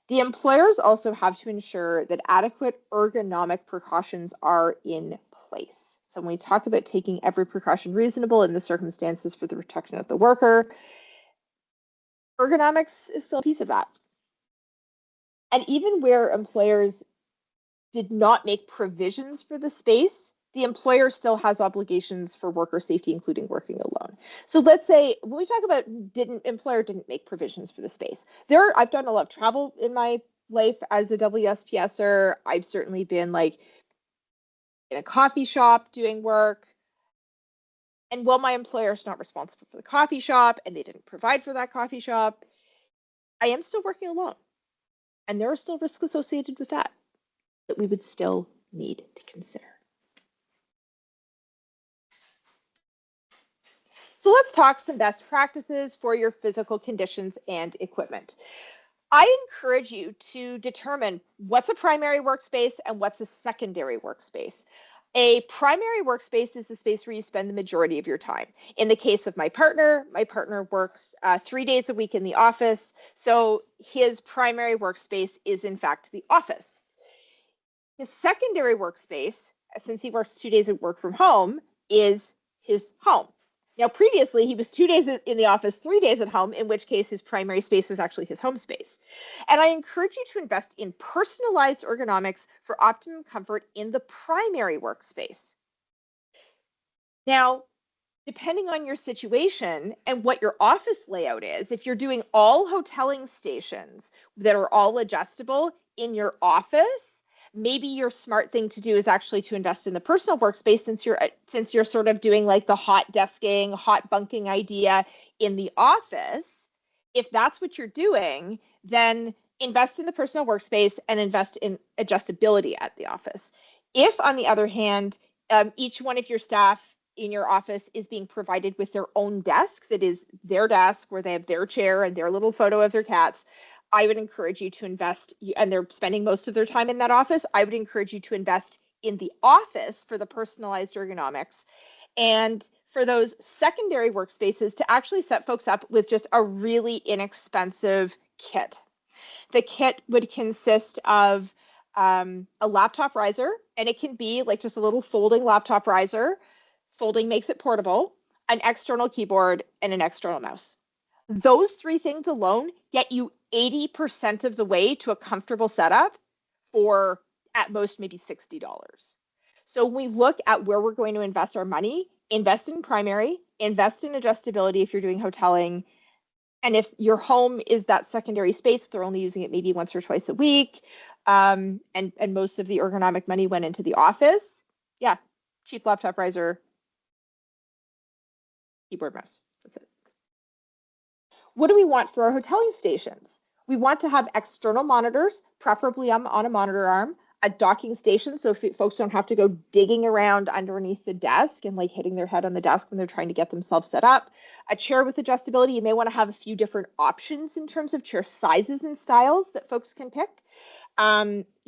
The employers also have to ensure that adequate ergonomic precautions are in place. So when we talk about taking every precaution reasonable in the circumstances for the protection of the worker, ergonomics is still a piece of that. And even where employers did not make provisions for the space, the employer still has obligations for worker safety, including working alone. So let's say when we talk about employer didn't make provisions for the space, I've done a lot of travel in my life as a WSPSer. I've certainly been in a coffee shop doing work. And while my employer is not responsible for the coffee shop and they didn't provide for that coffee shop, I am still working alone. And there are still risks associated with that we would still need to consider. So let's talk some best practices for your physical conditions and equipment. I encourage you to determine what's a primary workspace and what's a secondary workspace. A primary workspace is the space where you spend the majority of your time. In the case of my partner works 3 days a week in the office, so his primary workspace is in fact the office. His secondary workspace, since he works 2 days of work from home, is his home. Now, previously, he was 2 days in the office, 3 days at home, in which case his primary space was actually his home space. And I encourage you to invest in personalized ergonomics for optimum comfort in the primary workspace. Now, depending on your situation and what your office layout is, if you're doing all hoteling stations that are all adjustable in your office, maybe your smart thing to do is actually to invest in the personal workspace since you're sort of doing like the hot desking, hot bunking idea in the office. If that's what you're doing, then invest in the personal workspace and invest in adjustability at the office. If, on the other hand, each one of your staff in your office is being provided with their own desk that is their desk where they have their chair and their little photo of their cats, I would encourage you to invest, and they're spending most of their time in that office, I would encourage you to invest in the office for the personalized ergonomics, and for those secondary workspaces to actually set folks up with just a really inexpensive kit. The kit would consist of a laptop riser, and it can be like just a little folding laptop riser. Folding makes it portable, an external keyboard, and an external mouse. Those 3 things alone get you 80% of the way to a comfortable setup for at most maybe $60. So when we look at where we're going to invest our money, invest in primary, invest in adjustability if you're doing hoteling. And if your home is that secondary space, they're only using it maybe once or twice a week, and most of the ergonomic money went into the office, yeah, cheap laptop riser, keyboard, mouse. That's it. What do we want for our hoteling stations? We want to have external monitors, preferably on a monitor arm, a docking station so folks don't have to go digging around underneath the desk and like hitting their head on the desk when they're trying to get themselves set up. A chair with adjustability. You may want to have a few different options in terms of chair sizes and styles that folks can pick.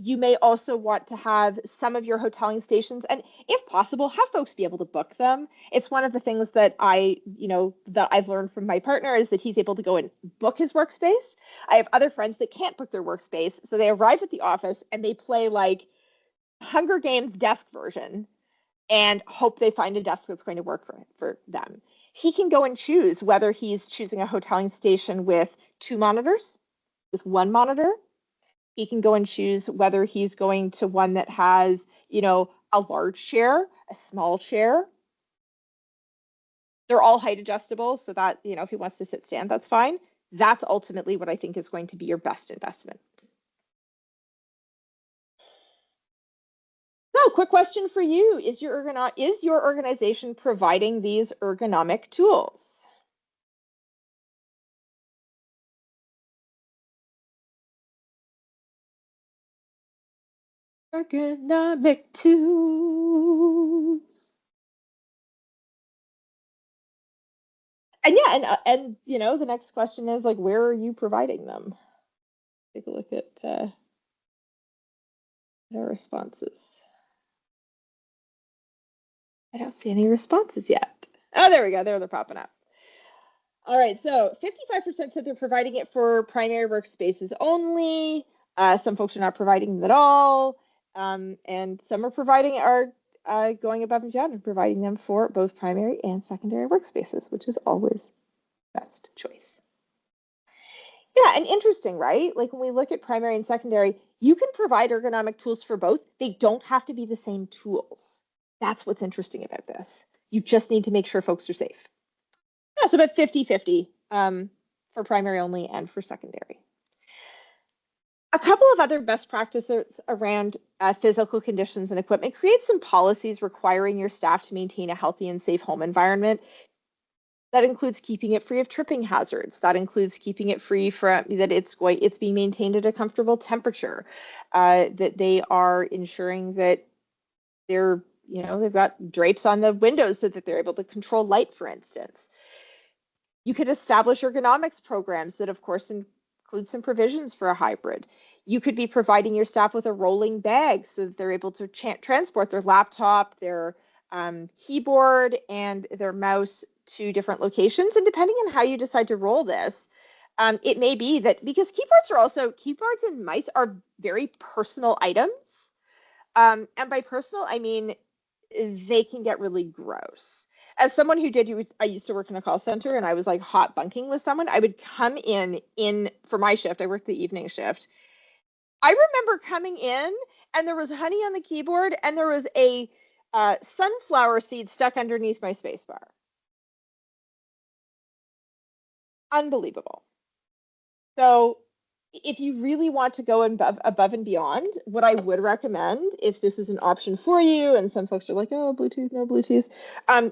You may also want to have some of your hoteling stations, and if possible, have folks be able to book them. It's one of the things that that I've learned from my partner is that he's able to go and book his workspace. I have other friends that can't book their workspace, so they arrive at the office and they play like Hunger Games desk version and hope they find a desk that's going to work for them. He can go and choose whether he's choosing a hoteling station with 2 monitors, with 1 monitor. He can go and choose whether he's going to one that has, a large chair, a small chair. They're all height adjustable so that, if he wants to sit stand, that's fine. That's ultimately what I think is going to be your best investment. So, quick question for you. Is your organization providing these ergonomic tools? Ergonomic tools. And yeah, and the next question is like, where are you providing them? Take a look at their responses. I don't see any responses yet. Oh, there we go. There they're popping up. All right, so 55% said they're providing it for primary workspaces only. Some folks are not providing them at all, and some are going above and beyond and providing them for both primary and secondary workspaces, which is always the best choice. Yeah, and interesting, right? Like when we look at primary and secondary, you can provide ergonomic tools for both. They don't have to be the same tools. That's what's interesting about this. You just need to make sure folks are safe. Yeah, so about 50-50 for primary only and for secondary. A couple of other best practices around physical conditions and equipment. Create some policies requiring your staff to maintain a healthy and safe home environment. That includes keeping it free of tripping hazards. That includes keeping it free from that it's being maintained at a comfortable temperature. That they are ensuring that they've got drapes on the windows so that they're able to control light, for instance. You could establish ergonomics programs that, of course, include some provisions for a hybrid. You could be providing your staff with a rolling bag so that they're able to transport their laptop, their keyboard, and their mouse to different locations. And depending on how you decide to roll this, it may be that because keyboards and mice are very personal items. And by personal, I mean they can get really gross. as someone who I used to work in a call center, and I was like hot bunking with someone. I would come in for my shift. I worked the evening shift. I remember coming in and there was honey on the keyboard and there was a sunflower seed stuck underneath my spacebar. Unbelievable. So if you really want to go above and beyond, what I would recommend, if this is an option for you, and some folks are like, oh, Bluetooth, no Bluetooth,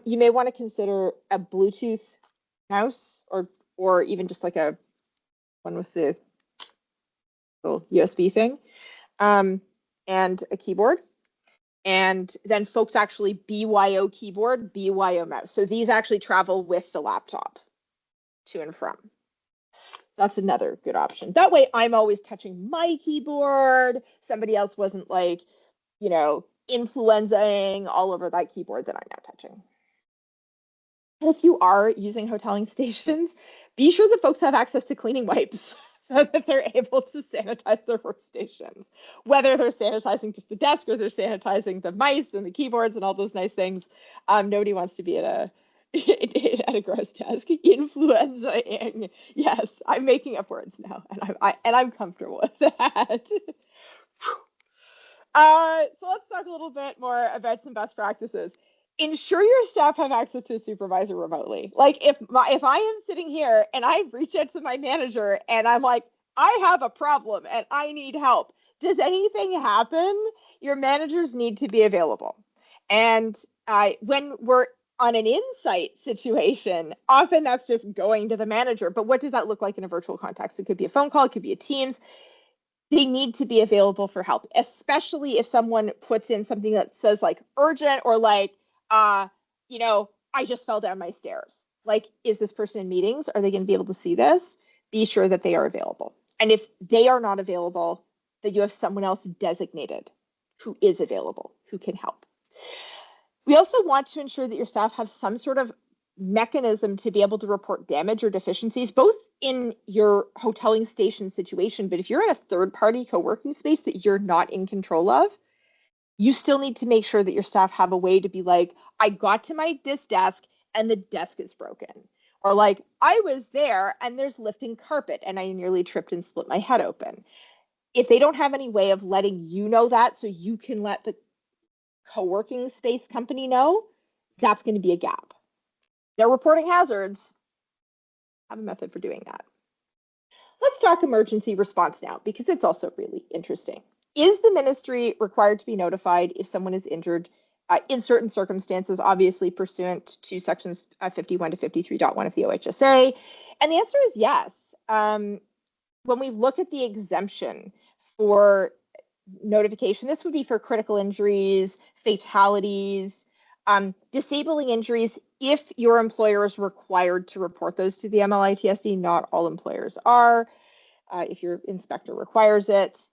you may want to consider a Bluetooth mouse or even just like a one with the little USB thing, and a keyboard. And then folks actually BYO keyboard, BYO mouse. So these actually travel with the laptop to and from. That's another good option. That way I'm always touching my keyboard. Somebody else wasn't like, influenzaing all over that keyboard that I'm now touching. And if you are using hoteling stations, be sure that folks have access to cleaning wipes so that they're able to sanitize their workstations. Whether they're sanitizing just the desk or they're sanitizing the mice and the keyboards and all those nice things. Nobody wants to be at a gross desk. Influenzaing. Yes, I'm making up words now, and I'm comfortable with that. So let's talk a little bit more about some best practices. Ensure your staff have access to a supervisor remotely. Like if I am sitting here and I reach out to my manager and I'm like, I have a problem and I need help. Does anything happen? Your managers need to be available. And when we're on an insight situation, often that's just going to the manager. But what does that look like in a virtual context? It could be a phone call, it could be a Teams. They need to be available for help, especially if someone puts in something that says like urgent or like, I just fell down my stairs. Like, is this person in meetings? Are they going to be able to see this? Be sure that they are available. And if they are not available, that you have someone else designated who is available, who can help. We also want to ensure that your staff have some sort of mechanism to be able to report damage or deficiencies, both in your hoteling station situation, but if you're in a third-party co-working space that you're not in control of, you still need to make sure that your staff have a way to be like, I got to this desk and the desk is broken. Or like, I was there and there's lifting carpet and I nearly tripped and split my head open. If they don't have any way of letting you know that so you can let the co-working space company know, that's going to be a gap. They're reporting hazards. Have a method for doing that. Let's talk emergency response now, because it's also really interesting. Is the ministry required to be notified if someone is injured in certain circumstances, obviously pursuant to sections 51 to 53.1 of the OHSA? And the answer is yes. When we look at the exemption for notification, this would be for critical injuries, fatalities, disabling injuries. If your employer is required to report those to the MLITSD, not all employers are. If your inspector requires it,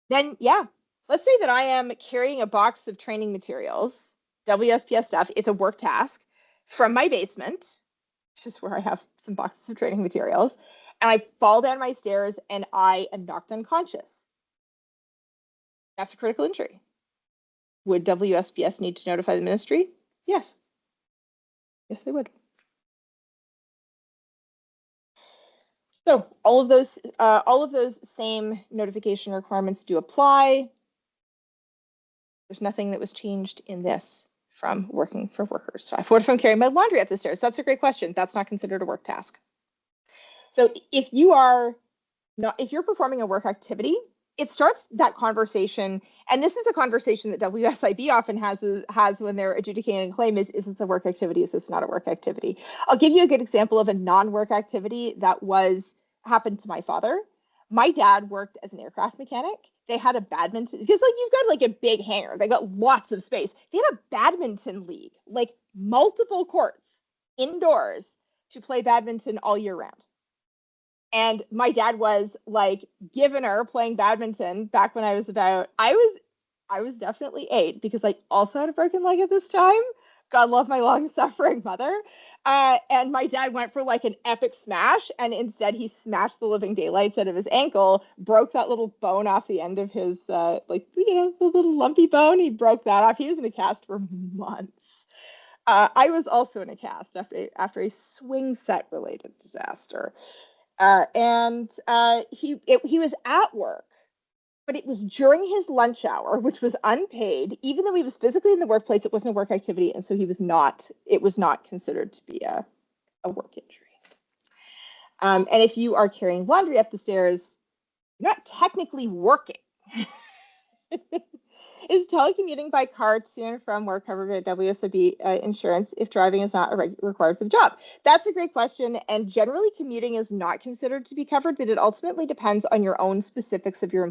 then yeah, let's say that I am carrying a box of training materials, WSPS stuff, it's a work task, from my basement, which is where I have some boxes of training materials, and I fall down my stairs and I am knocked unconscious. That's a critical injury. Would WSPS need to notify the ministry? Yes. Yes, they would. So all of those same notification requirements do apply. There's nothing that was changed in this from working for workers. So what if I'm carrying my laundry up the stairs? That's a great question. That's not considered a work task. So if you're performing a work activity, it starts that conversation, and this is a conversation that WSIB often has when they're adjudicating a claim: is this a work activity? Is this not a work activity? I'll give you a good example of a non-work activity that happened to my father. My dad worked as an aircraft mechanic. They had a badminton, because like you've got like a big hangar, they got lots of space. They had a badminton league, like multiple courts indoors to play badminton all year round. And my dad was like giving her playing badminton back when I was definitely 8, because I also had a broken leg at this time. God love my long-suffering mother. And my dad went for like an epic smash, and instead he smashed the living daylights out of his ankle, broke that little bone off the end of his, the little lumpy bone. He broke that off. He was in a cast for months. I was also in a cast after a swing set related disaster. He was at work, but it was during his lunch hour, which was unpaid. Even though he was physically in the workplace, it wasn't a work activity, and so it was not considered to be a work injury. And if you are carrying laundry up the stairs, you're not technically working. Is telecommuting by car to and from work covered by WSIB insurance if driving is not required for the job? That's a great question. And generally, commuting is not considered to be covered, but it ultimately depends on your own specifics of your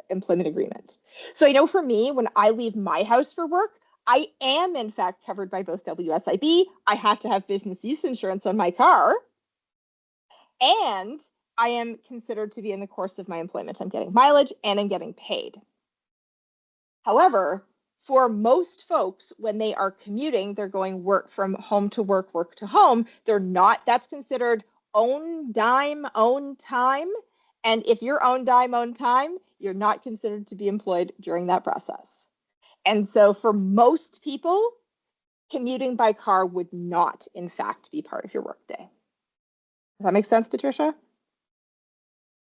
employment agreement. So I know for me, when I leave my house for work, I am in fact covered by both WSIB. I have to have business use insurance on my car, and I am considered to be in the course of my employment. I'm getting mileage and I'm getting paid. However, for most folks, when they are commuting, they're going work from home to work to home. They're not, that's considered own dime, own time. And if you're own dime, own time, you're not considered to be employed during that process. And so for most people, commuting by car would not, in fact, be part of your workday. Does that make sense, Patricia?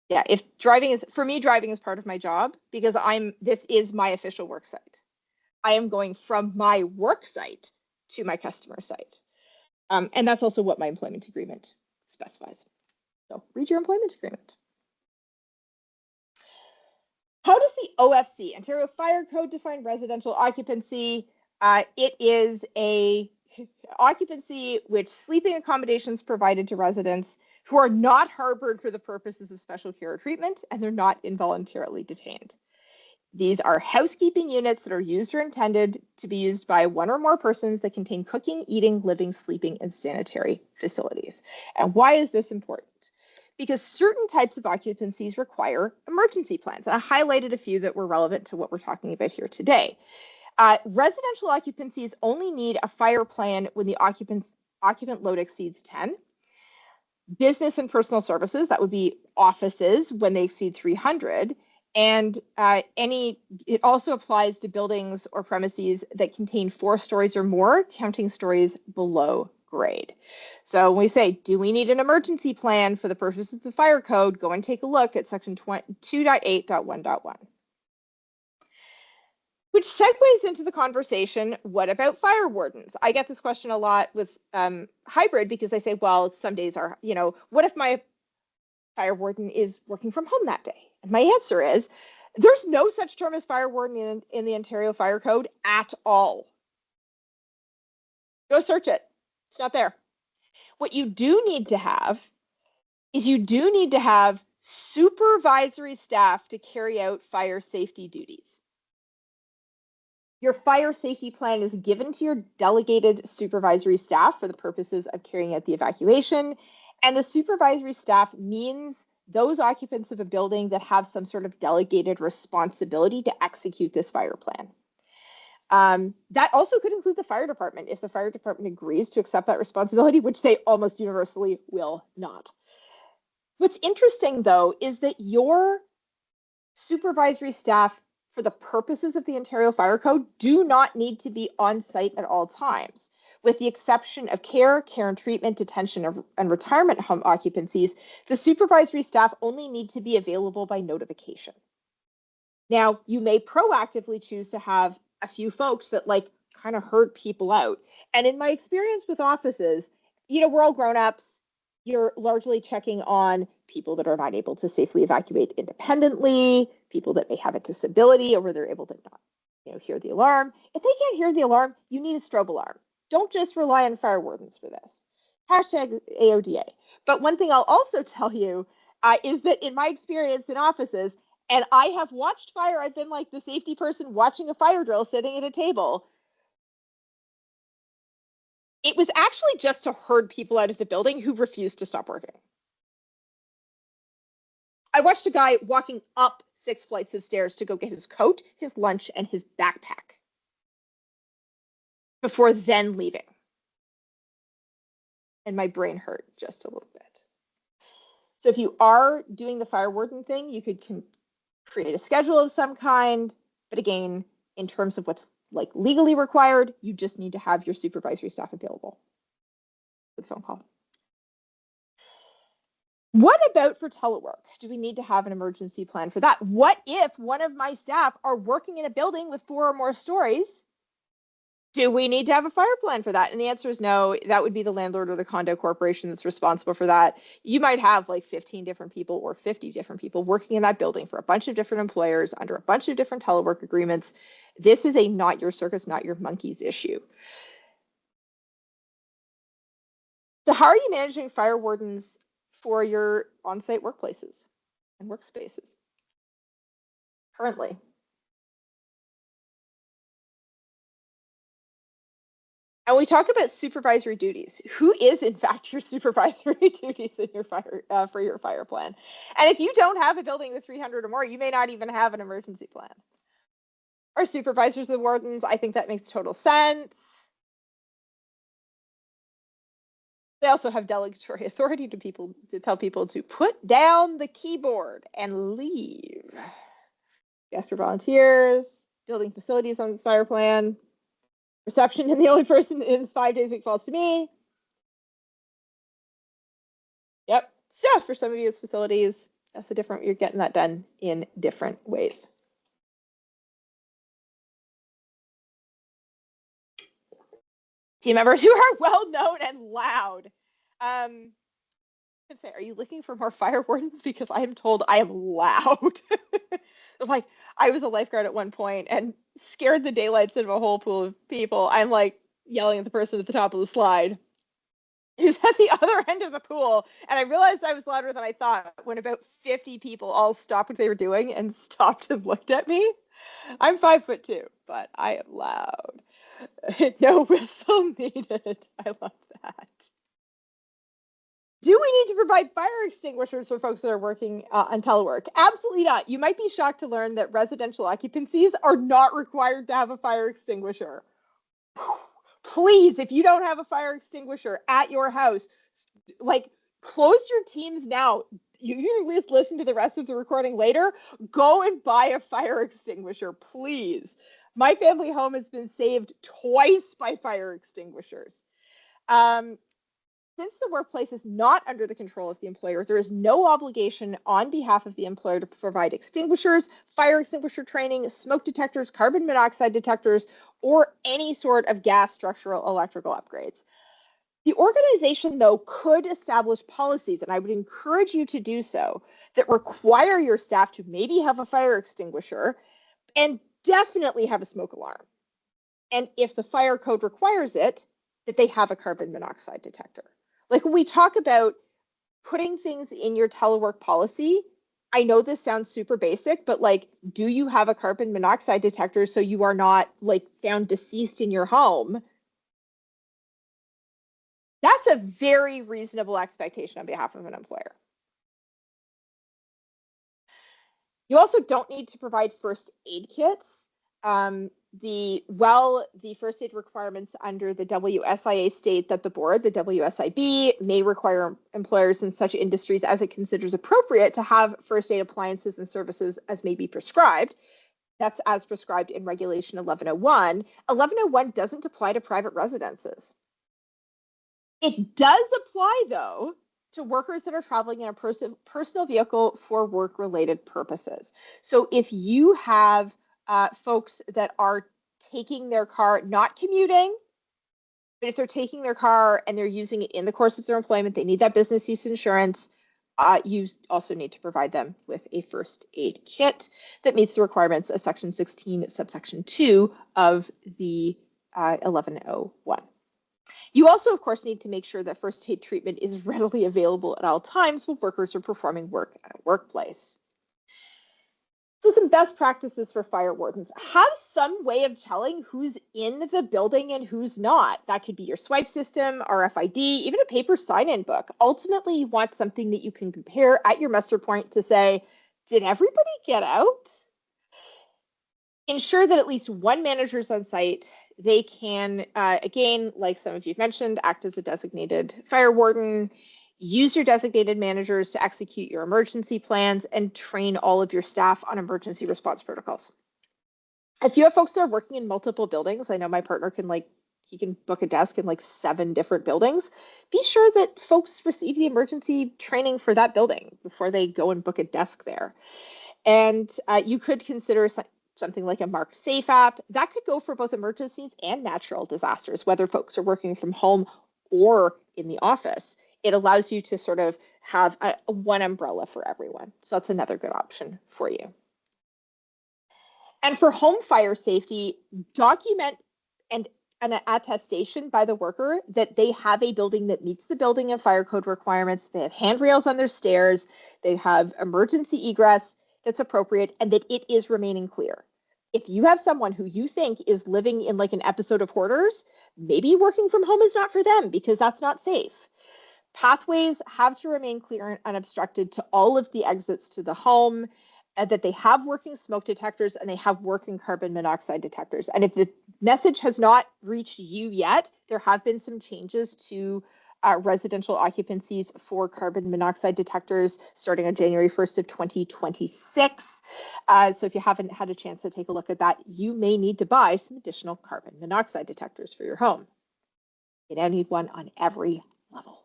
Yeah, if driving is, for me, driving is part of my job because this is my official work site. I am going from my work site to my customer site. And that's also what my employment agreement specifies. So read your employment agreement. How does the OFC, Ontario Fire Code, define residential occupancy? It is a occupancy which sleeping accommodations provided to residents who are not harbored for the purposes of special care or treatment, and they're not involuntarily detained. These are housekeeping units that are used or intended to be used by one or more persons that contain cooking, eating, living, sleeping, and sanitary facilities. And why is this important? Because certain types of occupancies require emergency plans. And I highlighted a few that were relevant to what we're talking about here today. Residential occupancies only need a fire plan when the occupant load exceeds 10. Business and personal services, that would be offices when they exceed 300. And it also applies to buildings or premises that contain 4 stories or more, counting stories below grade. So when we say, do we need an emergency plan for the purposes of the fire code, go and take a look at section 2.8.1.1. Which segues into the conversation, what about fire wardens? I get this question a lot with hybrid because they say, well, some days are, what if my fire warden is working from home that day? And my answer is, there's no such term as fire warden in the Ontario Fire Code at all. Go search it. It's not there. What you do need to have is supervisory staff to carry out fire safety duties. Your fire safety plan is given to your delegated supervisory staff for the purposes of carrying out the evacuation. And the supervisory staff means those occupants of a building that have some sort of delegated responsibility to execute this fire plan. That also could include the fire department if the fire department agrees to accept that responsibility, which they almost universally will not. What's interesting, though, is that your supervisory staff, for the purposes of the Ontario Fire Code, do not need to be on site at all times. With the exception of care and treatment, detention, and retirement home occupancies, the supervisory staff only need to be available by notification. Now, you may proactively choose to have a few folks that kind of herd people out. And in my experience with offices, we're all grown-ups. You're largely checking on people that are not able to safely evacuate independently, people that may have a disability or where they're able to not, hear the alarm. If they can't hear the alarm, you need a strobe alarm. Don't just rely on fire wardens for this. Hashtag AODA. But one thing I'll also tell you is that in my experience in offices, and I have watched fire, I've been like the safety person watching a fire drill sitting at a table. It was actually just to herd people out of the building who refused to stop working. I watched a guy walking up 6 flights of stairs to go get his coat, his lunch, and his backpack before then leaving. And my brain hurt just a little bit. So if you are doing the fire warden thing, you could create a schedule of some kind. But again, in terms of what's like legally required. You just need to have your supervisory staff available for the phone call. What about for telework? Do we need to have an emergency plan for that? What if one of my staff are working in a building with 4 or more stories? Do we need to have a fire plan for that? And the answer is no. That would be the landlord or the condo corporation that's responsible for that. You might have like 15 different people or 50 different people working in that building for a bunch of different employers under a bunch of different telework agreements. This is a not your circus, not your monkeys issue. So how are you managing fire wardens for your on-site workplaces and workspaces currently? And we talk about supervisory duties. Who is, in fact, your supervisory duties in your fire for your fire plan? And if you don't have a building with 300 or more, you may not even have an emergency plan. Our supervisors and wardens, I think that makes total sense. They also have delegatory authority to tell people to put down the keyboard and leave. Yes, for volunteers, building facilities on this fire plan. Reception, and the only person in 5 days a week falls to me. Yep. So for some of you, it's facilities. That's a different, you're getting that done in different ways. Team members who are well known and loud. Say, are you looking for more fire wardens? Because I am told I am loud. Like, I was a lifeguard at one point and scared the daylights out of a whole pool of people. I'm like yelling at the person at the top of the slide who's at the other end of the pool. And I realized I was louder than I thought when about 50 people all stopped what they were doing and stopped and looked at me. I'm 5'2", but I am loud. No whistle needed. I love that. Do we need to provide fire extinguishers for folks that are working on telework? Absolutely not. You might be shocked to learn that residential occupancies are not required to have a fire extinguisher. Please, if you don't have a fire extinguisher at your house, like, close your Teams now. You can at least listen to the rest of the recording later. Go and buy a fire extinguisher, please. My family home has been saved twice by fire extinguishers. Since the workplace is not under the control of the employer, there is no obligation on behalf of the employer to provide extinguishers, fire extinguisher training, smoke detectors, carbon monoxide detectors, or any sort of gas, structural, electrical upgrades. The organization, though, could establish policies, and I would encourage you to do so, that require your staff to maybe have a fire extinguisher and definitely have a smoke alarm. And if the fire code requires it, that they have a carbon monoxide detector. Like, when we talk about putting things in your telework policy, I know this sounds super basic, but like, do you have a carbon monoxide detector so you are not like found deceased in your home? That's a very reasonable expectation on behalf of an employer. You also don't need to provide first aid kits. The first aid requirements under the WSIA state that the board, the WSIB, may require employers in such industries as it considers appropriate to have first aid appliances and services as may be prescribed. That's as prescribed in Regulation 1101. 1101 doesn't apply to private residences. It does apply, though, to workers that are traveling in a personal vehicle for work-related purposes. So if you have folks that are taking their car, not commuting, but if they're taking their car and they're using it in the course of their employment, they need that business use insurance. You also need to provide them with a first aid kit that meets the requirements of Section 16, subsection 2 of the 1101. You also, of course, need to make sure that first aid treatment is readily available at all times when workers are performing work at a workplace. So some best practices for fire wardens. Have some way of telling who's in the building and who's not. That could be your swipe system, RFID, even a paper sign-in book. Ultimately, you want something that you can compare at your muster point to say, did everybody get out? Ensure that at least one manager is on site. They can, again, like some of you have mentioned, act as a designated fire warden. Use your designated managers to execute your emergency plans and train all of your staff on emergency response protocols. If you have folks that are working in multiple buildings, I know my partner can he can book a desk in 7 different buildings. Be sure that folks receive the emergency training for that building before they go and book a desk there. And you could consider something like a Mark Safe app. That could go for both emergencies and natural disasters, whether folks are working from home or in the office. It allows you to sort of have one umbrella for everyone. So that's another good option for you. And for home fire safety, document and an attestation by the worker that they have a building that meets the building and fire code requirements. They have handrails on their stairs. They have emergency egress that's appropriate, and that it is remaining clear. If you have someone who you think is living in an episode of Hoarders, maybe working from home is not for them because that's not safe. Pathways have to remain clear and unobstructed to all of the exits to the home, and that they have working smoke detectors and they have working carbon monoxide detectors. And if the message has not reached you yet, there have been some changes to residential occupancies for carbon monoxide detectors starting on January 1st of 2026. So if you haven't had a chance to take a look at that, you may need to buy some additional carbon monoxide detectors for your home. You now need one on every level.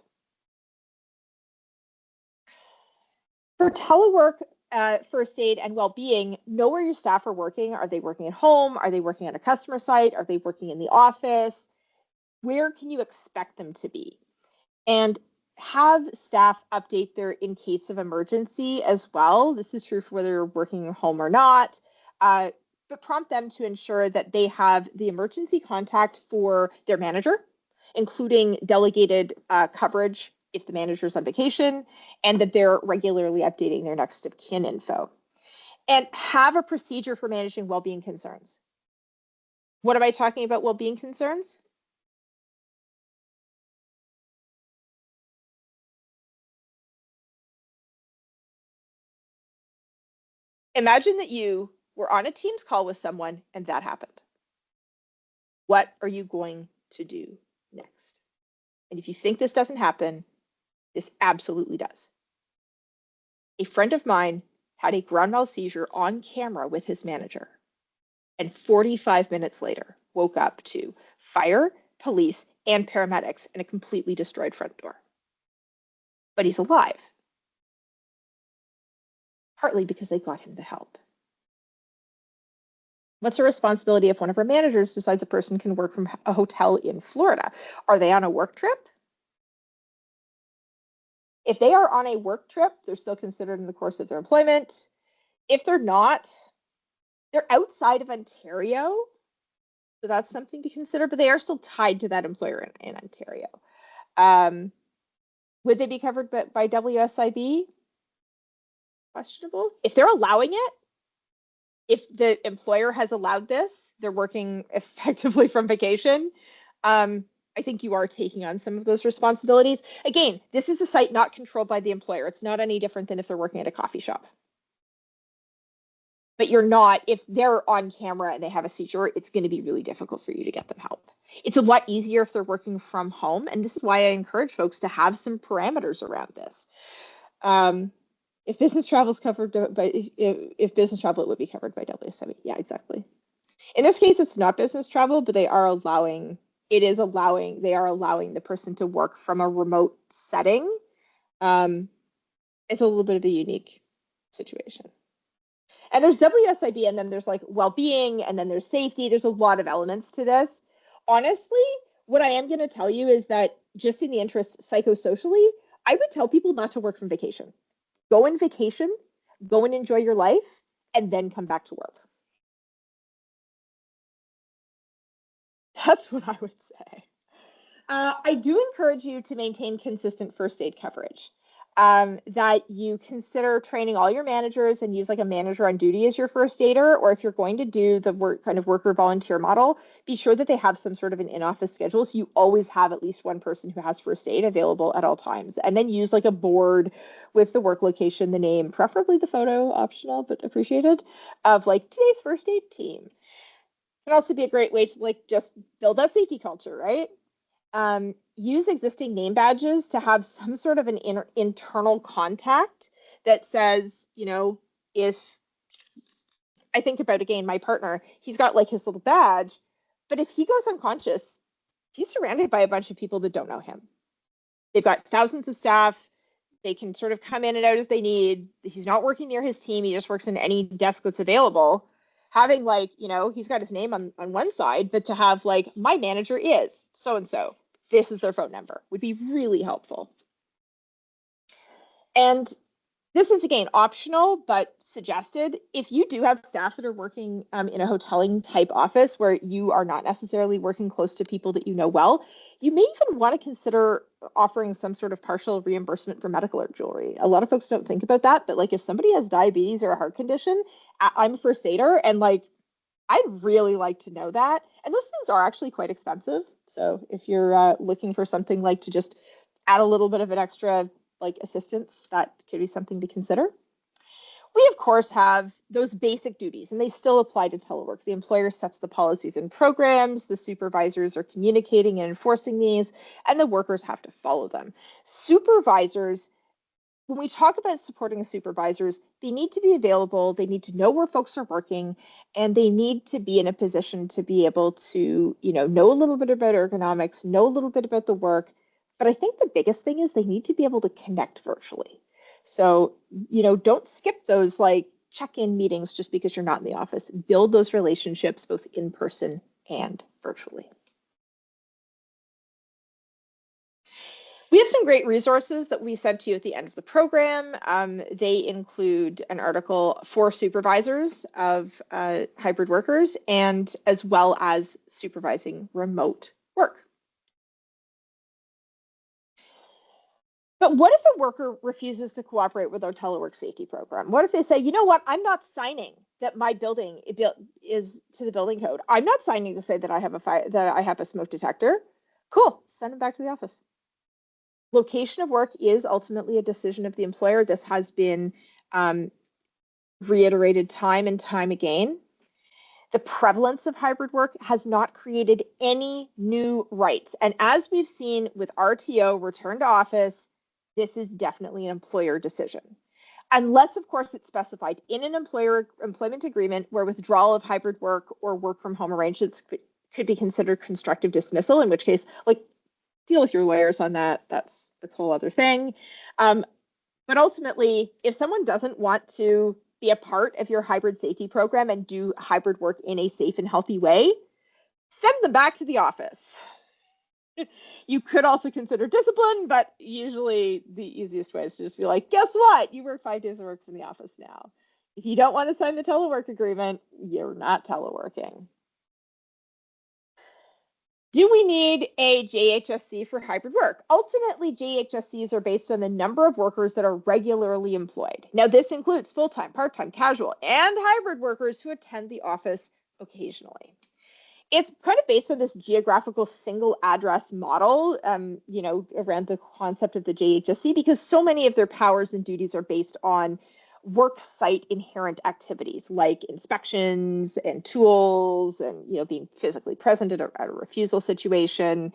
For telework, first aid and well-being, know where your staff are working. Are they working at home? Are they working at a customer site? Are they working in the office? Where can you expect them to be? And have staff update their in case of emergency as well. This is true for whether you're working at home or not, but prompt them to ensure that they have the emergency contact for their manager, including delegated coverage if the manager's on vacation, and that they're regularly updating their next of kin info. And have a procedure for managing well-being concerns. What am I talking about well-being concerns? Imagine that you were on a Teams call with someone and that happened. What are you going to do next? And if you think this doesn't happen, this absolutely does. A friend of mine had a grand mal seizure on camera with his manager, and 45 minutes later woke up to fire, police, and paramedics and a completely destroyed front door. But he's alive, partly because they got him the help. What's the responsibility if one of our managers decides a person can work from a hotel in Florida? Are they on a work trip? If they are on a work trip, they're still considered in the course of their employment. If they're not, they're outside of Ontario. So that's something to consider, but they are still tied to that employer in Ontario. Would they be covered by WSIB? Questionable. If they're allowing it, if the employer has allowed this, they're working effectively from vacation. I think you are taking on some of those responsibilities. Again, this is a site not controlled by the employer. It's not any different than if they're working at a coffee shop. But you're not, if they're on camera and they have a seizure, it's going to be really difficult for you to get them help. It's a lot easier if they're working from home. And this is why I encourage folks to have some parameters around this. If business travel is covered by, if business travel, it would be covered by WSIB. Yeah, exactly. In this case, it's not business travel, but they are allowing the person to work from a remote setting. It's a little bit of a unique situation. And there's WSIB, and then there's well-being, and then there's safety. There's a lot of elements to this. Honestly, what I am going to tell you is that just in the interest psychosocially, I would tell people not to work from vacation. Go on vacation, go and enjoy your life, and then come back to work. That's what I would say. I do encourage you to maintain consistent first aid coverage. That you consider training all your managers and use a manager on duty as your first aider, or if you're going to do the worker volunteer model, be sure that they have some sort of an in-office schedule so you always have at least one person who has first aid available at all times. And then use a board with the work location, the name, preferably the photo, optional but appreciated, of today's first aid team. It can also be a great way to just build that safety culture, right? Use existing name badges to have some sort of an internal contact that says, if I think about, again, my partner, he's got like his little badge, but if he goes unconscious, he's surrounded by a bunch of people that don't know him. They've got thousands of staff. They can sort of come in and out as they need. He's not working near his team. He just works in any desk that's available. Having like, he's got his name on one side, but to have like, my manager is so-and-so, this is their phone number, would be really helpful. And this is, again, optional, but suggested. If you do have staff that are working in a hoteling type office where you are not necessarily working close to people that you know well, you may even want to consider offering some sort of partial reimbursement for medical or jewelry. A lot of folks don't think about that, but like if somebody has diabetes or a heart condition, I'm a first aider, and like I'd really like to know that. And those things are actually quite expensive. So if you're looking for something like to just add a little bit of an extra like assistance, that could be something to consider. We, of course, have those basic duties, and they still apply to telework. The employer sets the policies and programs, the supervisors are communicating and enforcing these, and the workers have to follow them. Supervisors, when we talk about supporting supervisors, they need to be available, they need to know where folks are working, and they need to be in a position to be able to, know a little bit about ergonomics, know a little bit about the work. But I think the biggest thing is they need to be able to connect virtually. So, don't skip those like check-in meetings just because you're not in the office. Build those relationships both in person and virtually. We have some great resources that we sent to you at the end of the program. They include an article for supervisors of hybrid workers, and as well as supervising remote work. But what if a worker refuses to cooperate with our telework safety program? What if they say, you know what, I'm not signing that my building is to the building code. I'm not signing to say that I have a smoke detector. Cool, send them back to the office. Location of work is ultimately a decision of the employer. This has been reiterated time and time again. The prevalence of hybrid work has not created any new rights. And as we've seen with RTO, return to office, this is definitely an employer decision. Unless, of course, it's specified in an employment agreement where withdrawal of hybrid work or work from home arrangements could be considered constructive dismissal, in which case, like, deal with your lawyers on that. That's a whole other thing. But ultimately, if someone doesn't want to be a part of your hybrid safety program and do hybrid work in a safe and healthy way, send them back to the office. You could also consider discipline, but usually the easiest way is to just be like, guess what? You work 5 days of work from the office now. If you don't want to sign the telework agreement, you're not teleworking. Do we need a JHSC for hybrid work? Ultimately, JHSCs are based on the number of workers that are regularly employed. Now, this includes full-time, part-time, casual, and hybrid workers who attend the office occasionally. It's kind of based on this geographical single address model, around the concept of the JHSC, because so many of their powers and duties are based on work site inherent activities like inspections and tools and being physically present at a refusal situation.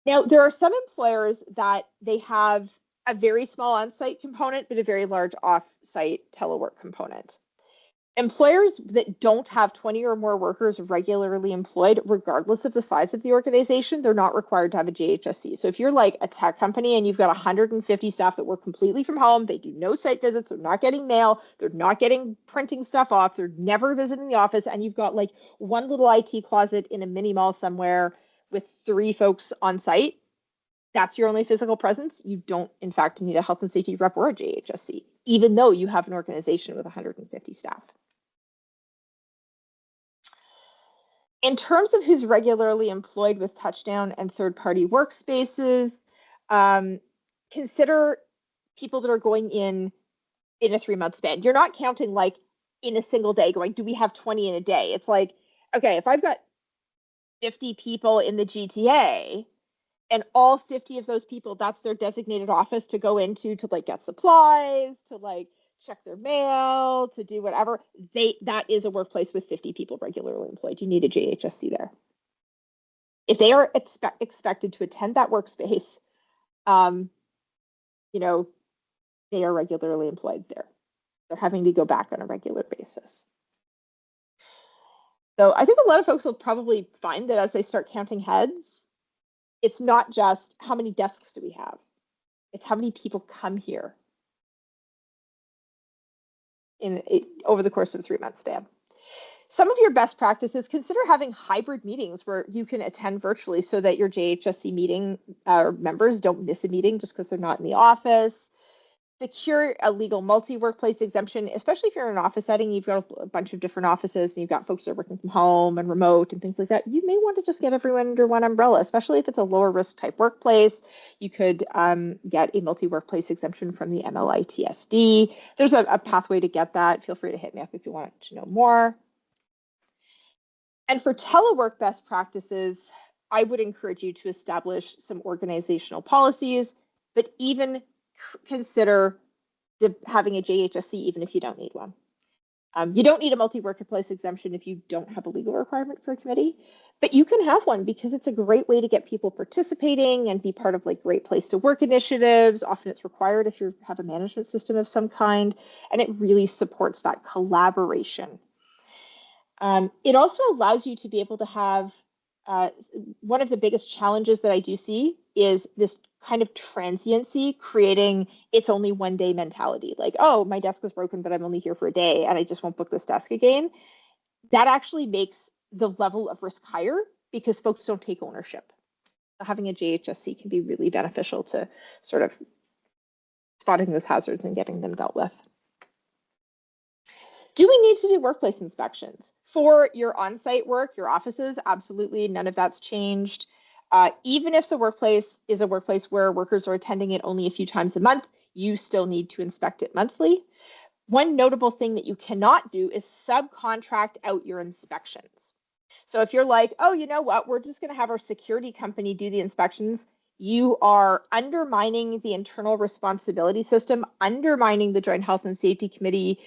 Now, there are some employers that they have a very small on-site component, but a very large off-site telework component. Employers that don't have 20 or more workers regularly employed, regardless of the size of the organization, they're not required to have a JHSC. So if you're like a tech company and you've got 150 staff that work completely from home, they do no site visits, they're not getting mail, they're not getting printing stuff off, they're never visiting the office, and you've got like one little IT closet in a mini mall somewhere with 3 folks on site, that's your only physical presence. You don't, in fact, need a health and safety rep or a JHSC, even though you have an organization with 150 staff. In terms of who's regularly employed with Touchdown and third-party workspaces, consider people that are going in a 3-month span. You're not counting like in a single day going, do we have 20 in a day? It's like, okay, if I've got 50 people in the GTA and all 50 of those people, that's their designated office to go into to like get supplies, to like check their mail, to do whatever, that is a workplace with 50 people regularly employed. You need a JHSC there. If they are expected to attend that workspace, they are regularly employed there. They're having to go back on a regular basis. So I think a lot of folks will probably find that as they start counting heads, it's not just how many desks do we have, it's how many people come here over the course of a 3-month span. Some of your best practices, consider having hybrid meetings where you can attend virtually so that your JHSC meeting members don't miss a meeting just because they're not in the office. Secure a legal multi-workplace exemption, especially if you're in an office setting, you've got a bunch of different offices and you've got folks that are working from home and remote and things like that. You may want to just get everyone under one umbrella, especially if it's a lower risk type workplace. You could get a multi-workplace exemption from the MLITSD. There's a pathway to get that. Feel free to hit me up if you want to know more. And for telework best practices, I would encourage you to establish some organizational policies, but even consider having a JHSC even if you don't need one. You don't need a multi-workplace exemption if you don't have a legal requirement for a committee, but you can have one because it's a great way to get people participating and be part of like great place to work initiatives. Often it's required if you have a management system of some kind, and it really supports that collaboration. It also allows you to be able to have one of the biggest challenges that I do see is this kind of transiency, creating it's only one day mentality. Like, oh, my desk is broken, but I'm only here for a day and I just won't book this desk again. That actually makes the level of risk higher because folks don't take ownership. Having a JHSC can be really beneficial to sort of spotting those hazards and getting them dealt with. Do we need to do workplace inspections? For your on-site work, your offices, absolutely, none of that's changed. Even if the workplace is a workplace where workers are attending it only a few times a month, you still need to inspect it monthly. One notable thing that you cannot do is subcontract out your inspections. So if you're like, oh, you know what, we're just going to have our security company do the inspections, you are undermining the internal responsibility system, undermining the Joint Health and Safety Committee,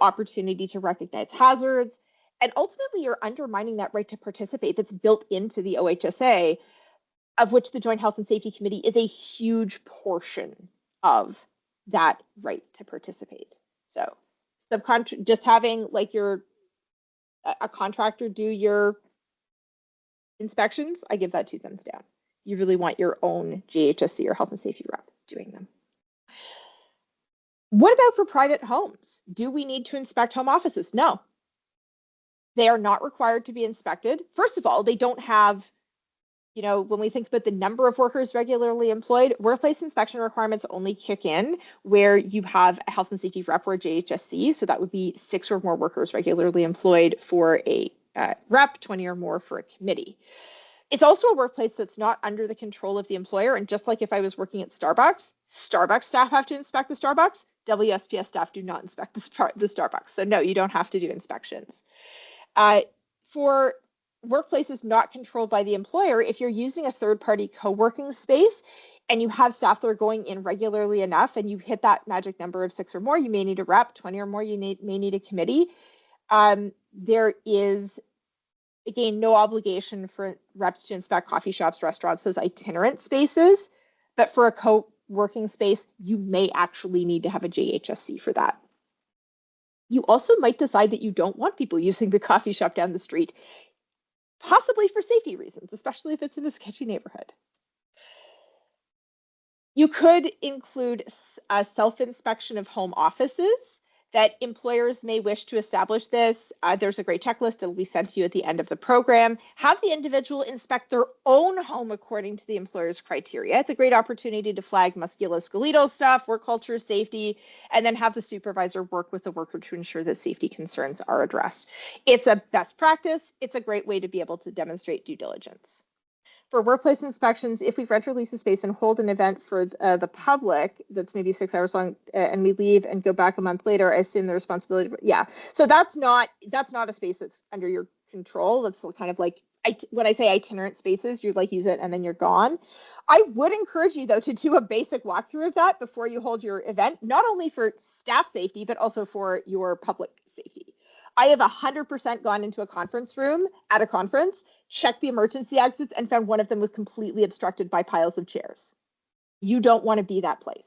opportunity to recognize hazards. And ultimately, you're undermining that right to participate that's built into the OHSA, of which the Joint Health and Safety Committee is a huge portion of that right to participate. So just having like a contractor do your inspections, I give that 2 thumbs down. You really want your own JHSC or health and safety rep doing them. What about for private homes? Do we need to inspect home offices? No. They are not required to be inspected. First of all, they don't have, when we think about the number of workers regularly employed, workplace inspection requirements only kick in where you have a health and safety rep or a JHSC. So that would be 6 or more workers regularly employed for a rep, 20 or more for a committee. It's also a workplace that's not under the control of the employer. And just like if I was working at Starbucks staff have to inspect the Starbucks. WSPS staff do not inspect the Starbucks. So no, you don't have to do inspections. For workplaces not controlled by the employer, if you're using a third-party co-working space and you have staff that are going in regularly enough and you hit that magic number of 6 or more, you may need a rep, 20 or more, you may need a committee. There is, again, no obligation for reps to inspect coffee shops, restaurants, those itinerant spaces. But for a co-working space, you may actually need to have a JHSC for that. You also might decide that you don't want people using the coffee shop down the street, possibly for safety reasons, especially if it's in a sketchy neighborhood. You could include a self-inspection of home offices that employers may wish to establish this. There's a great checklist. It'll be sent to you at the end of the program. Have the individual inspect their own home according to the employer's criteria. It's a great opportunity to flag musculoskeletal stuff, work culture, safety, and then have the supervisor work with the worker to ensure that safety concerns are addressed. It's a best practice. It's a great way to be able to demonstrate due diligence. For workplace inspections, if we rent or lease a space and hold an event for the public that's maybe 6 hours long and we leave and go back a month later, I assume the responsibility. Yeah. So that's not a space that's under your control. That's kind of like, when I say itinerant spaces, you like use it and then you're gone. I would encourage you, though, to do a basic walkthrough of that before you hold your event, not only for staff safety, but also for your public safety. I have 100% gone into a conference room at a conference, checked the emergency exits, and found one of them was completely obstructed by piles of chairs. You don't want to be that place.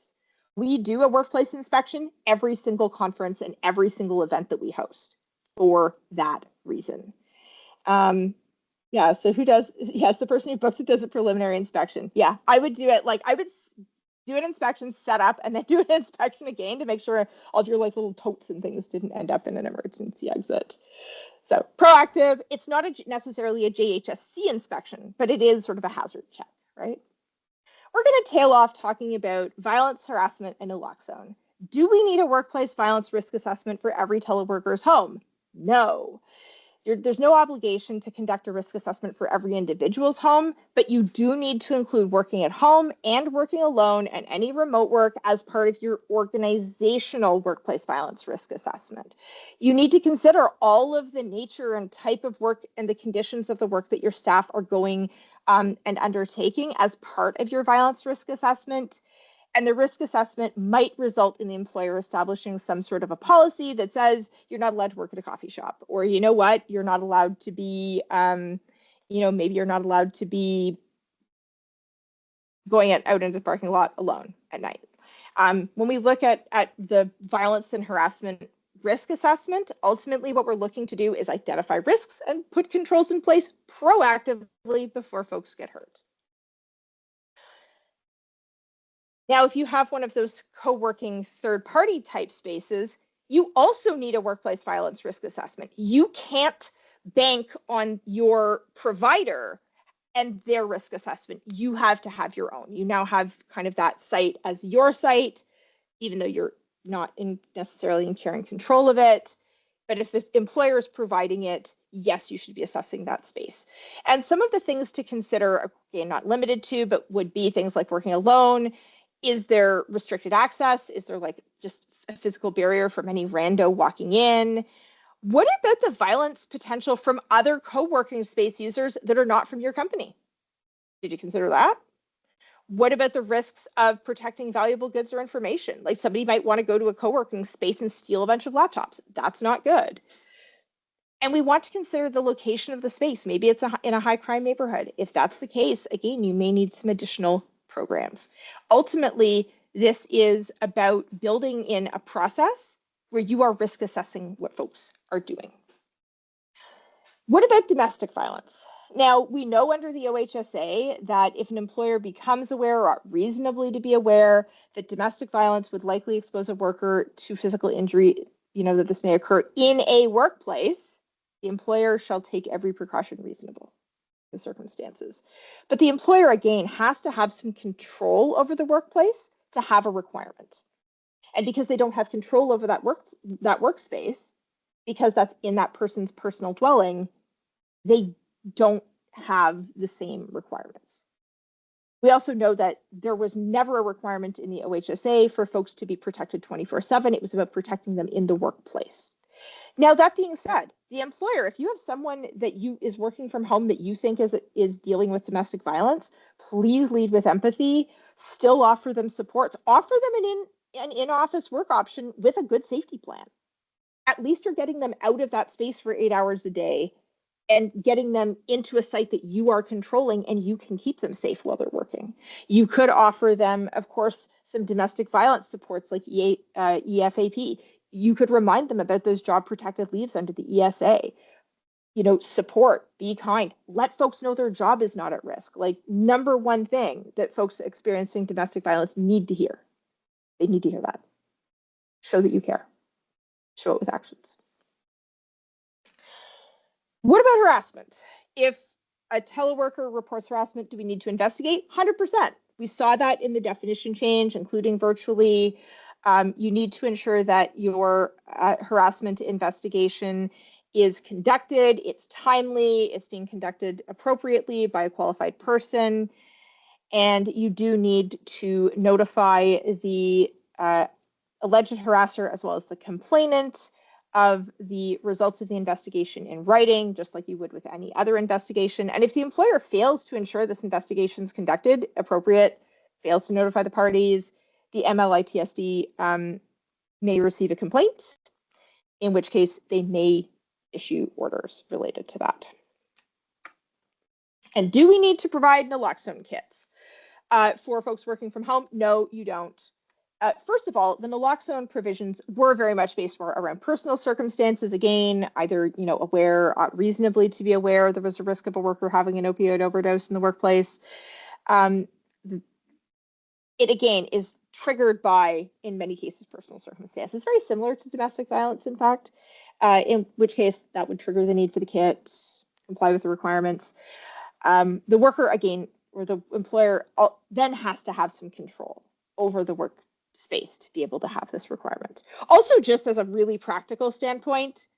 We do a workplace inspection every single conference and every single event that we host for that reason. Yeah, so who does, yes, the person who books it does a preliminary inspection. Yeah, I would do it like I would do an inspection, set up, and then do an inspection again to make sure all of your like little totes and things didn't end up in an emergency exit. So proactive, it's not necessarily a JHSC inspection, but it is sort of a hazard check, right? We're going to tail off talking about violence, harassment, and naloxone. Do we need a workplace violence risk assessment for every teleworker's home? No. There's no obligation to conduct a risk assessment for every individual's home, but you do need to include working at home and working alone and any remote work as part of your organizational workplace violence risk assessment. You need to consider all of the nature and type of work and the conditions of the work that your staff are going and undertaking as part of your violence risk assessment. And the risk assessment might result in the employer establishing some sort of a policy that says you're not allowed to work at a coffee shop, or you know what, you're not allowed to be, maybe you're not allowed to be going out into the parking lot alone at night. When we look at the violence and harassment risk assessment, ultimately what we're looking to do is identify risks and put controls in place proactively before folks get hurt. Now, if you have one of those co-working third-party type spaces, you also need a workplace violence risk assessment. You can't bank on your provider and their risk assessment. You have to have your own. You now have kind of that site as your site, even though you're not necessarily in care and control of it. But if the employer is providing it, yes, you should be assessing that space. And some of the things to consider, again, not limited to, but would be things like working alone. Is there restricted access? Is there like just a physical barrier from any rando walking in? What about the violence potential from other co-working space users that are not from your company? Did you consider that? What about the risks of protecting valuable goods or information? Like somebody might want to go to a co-working space and steal a bunch of laptops. That's not good. And we want to consider the location of the space. Maybe it's in a high crime neighborhood. If that's the case, again, you may need some additional programs. Ultimately, this is about building in a process where you are risk assessing what folks are doing. What about domestic violence? Now, we know under the OHSA that if an employer becomes aware or ought reasonably to be aware that domestic violence would likely expose a worker to physical injury, that this may occur in a workplace, the employer shall take every precaution reasonable in circumstances. But the employer, again, has to have some control over the workplace to have a requirement. And because they don't have control over that workspace, because that's in that person's personal dwelling, they don't have the same requirements. We also know that there was never a requirement in the OHSA for folks to be protected 24/7. It was about protecting them in the workplace. Now, that being said, the employer, if you have someone that is working from home that you think is dealing with domestic violence, please lead with empathy, still offer them support, offer them an in-office work option with a good safety plan. At least you're getting them out of that space for 8 hours a day and getting them into a site that you are controlling and you can keep them safe while they're working. You could offer them, of course, some domestic violence supports like EFAP. You could remind them about those job protected leaves under the ESA. Support, be kind, let folks know their job is not at risk. Like number one thing that folks experiencing domestic violence need to hear. They need to hear that. Show that you care. Show it with actions. What about harassment? If a teleworker reports harassment, do we need to investigate? 100%. We saw that in the definition change, including virtually. You need to ensure that your harassment investigation is conducted, it's timely, it's being conducted appropriately by a qualified person, and you do need to notify the alleged harasser as well as the complainant of the results of the investigation in writing, just like you would with any other investigation. And if the employer fails to ensure this investigation is conducted appropriate, fails to notify the parties, the MLITSD may receive a complaint, in which case they may issue orders related to that. And do we need to provide naloxone kits for folks working from home? No, you don't. First of all, the naloxone provisions were very much based more around personal circumstances. Again, either aware, reasonably to be aware there was a risk of a worker having an opioid overdose in the workplace. Um, it again is triggered by, in many cases, personal circumstances. Very similar to domestic violence, in fact. In which case that would trigger the need for the kit, comply with the requirements. The worker again, or the employer, then has to have some control over the workspace to be able to have this requirement. Also, just as a really practical standpoint,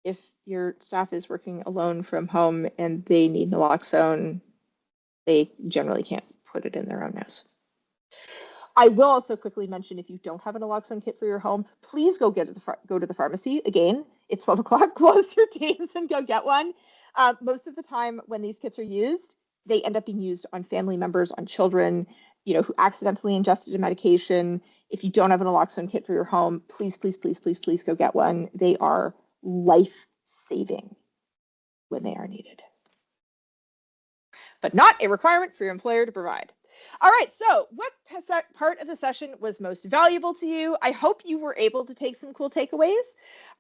if your staff is working alone from home and they need naloxone, they generally can't put it in their own nose. I will also quickly mention, if you don't have a naloxone kit for your home, please go to the pharmacy. Again, it's 12 o'clock, close your days and go get one. Most of the time when these kits are used, they end up being used on family members, on children, who accidentally ingested a medication. If you don't have a naloxone kit for your home, please, please, please, please, please go get one. They are life-saving when they are needed, but not a requirement for your employer to provide. All right, so what part of the session was most valuable to you? I hope you were able to take some cool takeaways.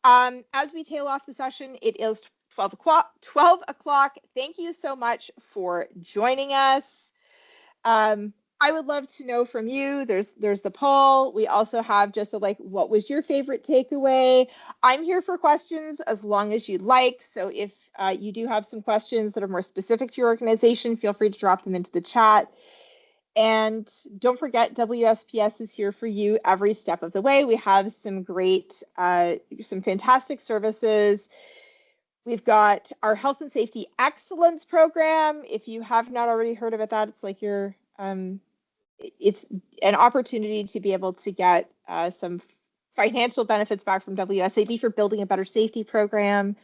As we tail off the session, it is 12 o'clock. Thank you so much for joining us. I would love to know from you. There's the poll. We also have just what was your favorite takeaway? I'm here for questions as long as you'd like. So if you do have some questions that are more specific to your organization, feel free to drop them into the chat. And don't forget, WSPS is here for you every step of the way. We have some great, some fantastic services. We've got our Health and Safety Excellence Program. If you have not already heard about that, it's like it's an opportunity to be able to get some financial benefits back from WSAB for building a better safety program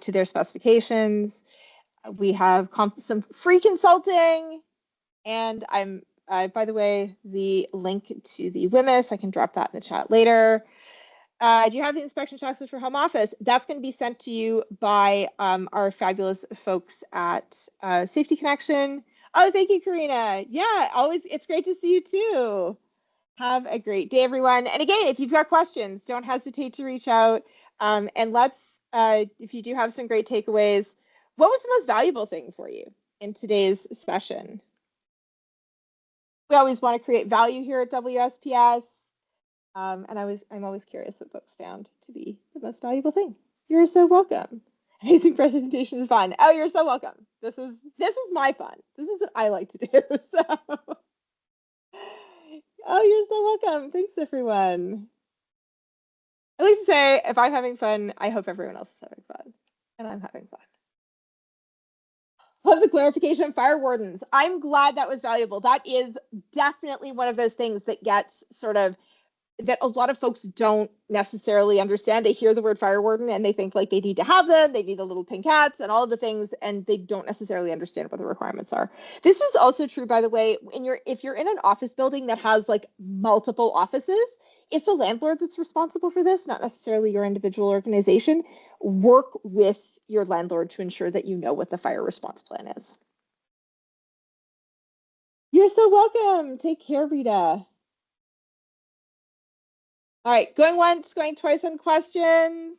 to their specifications. We have some free consulting. And by the way, the link to the WMIS, I can drop that in the chat later. Do you have the inspection checklist for home office? That's going to be sent to you by our fabulous folks at Safety Connection. Oh, thank you, Karina. Yeah, always, it's great to see you too. Have a great day, everyone. And again, if you've got questions, don't hesitate to reach out. And if you do have some great takeaways, what was the most valuable thing for you in today's session? We always want to create value here at WSPS. And I'm always curious what folks found to be the most valuable thing. You're so welcome. Amazing presentation is fun. Oh, you're so welcome. This is my fun. This is what I like to do. So, oh, you're so welcome. Thanks, everyone. I like to say, if I'm having fun, I hope everyone else is having fun, and I'm having fun. Love the clarification of fire wardens. I'm glad that was valuable. That is definitely one of those things that gets that a lot of folks don't necessarily understand. They hear the word fire warden and they think like they need to have them, they need the little pink hats and all of the things, and they don't necessarily understand what the requirements are. This is also true, by the way, if you're in an office building that has like multiple offices, it's the landlord that's responsible for this, not necessarily your individual organization. Work with your landlord to ensure that you know what the fire response plan is. You're so welcome. Take care, Rita. All right, going once, going twice on questions.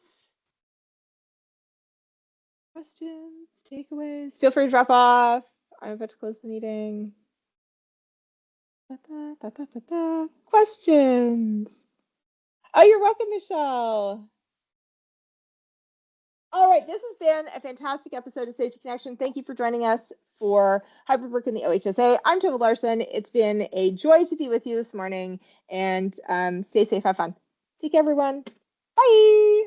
Questions, takeaways. Feel free to drop off. I'm about to close the meeting. Questions. Oh, you're welcome, Michelle. All right, this has been a fantastic episode of Safety Connection. Thank you for joining us for hybrid work in the OHSA. I'm Tova Larson. It's been a joy to be with you this morning, and stay safe, have fun. Take care, everyone. Bye.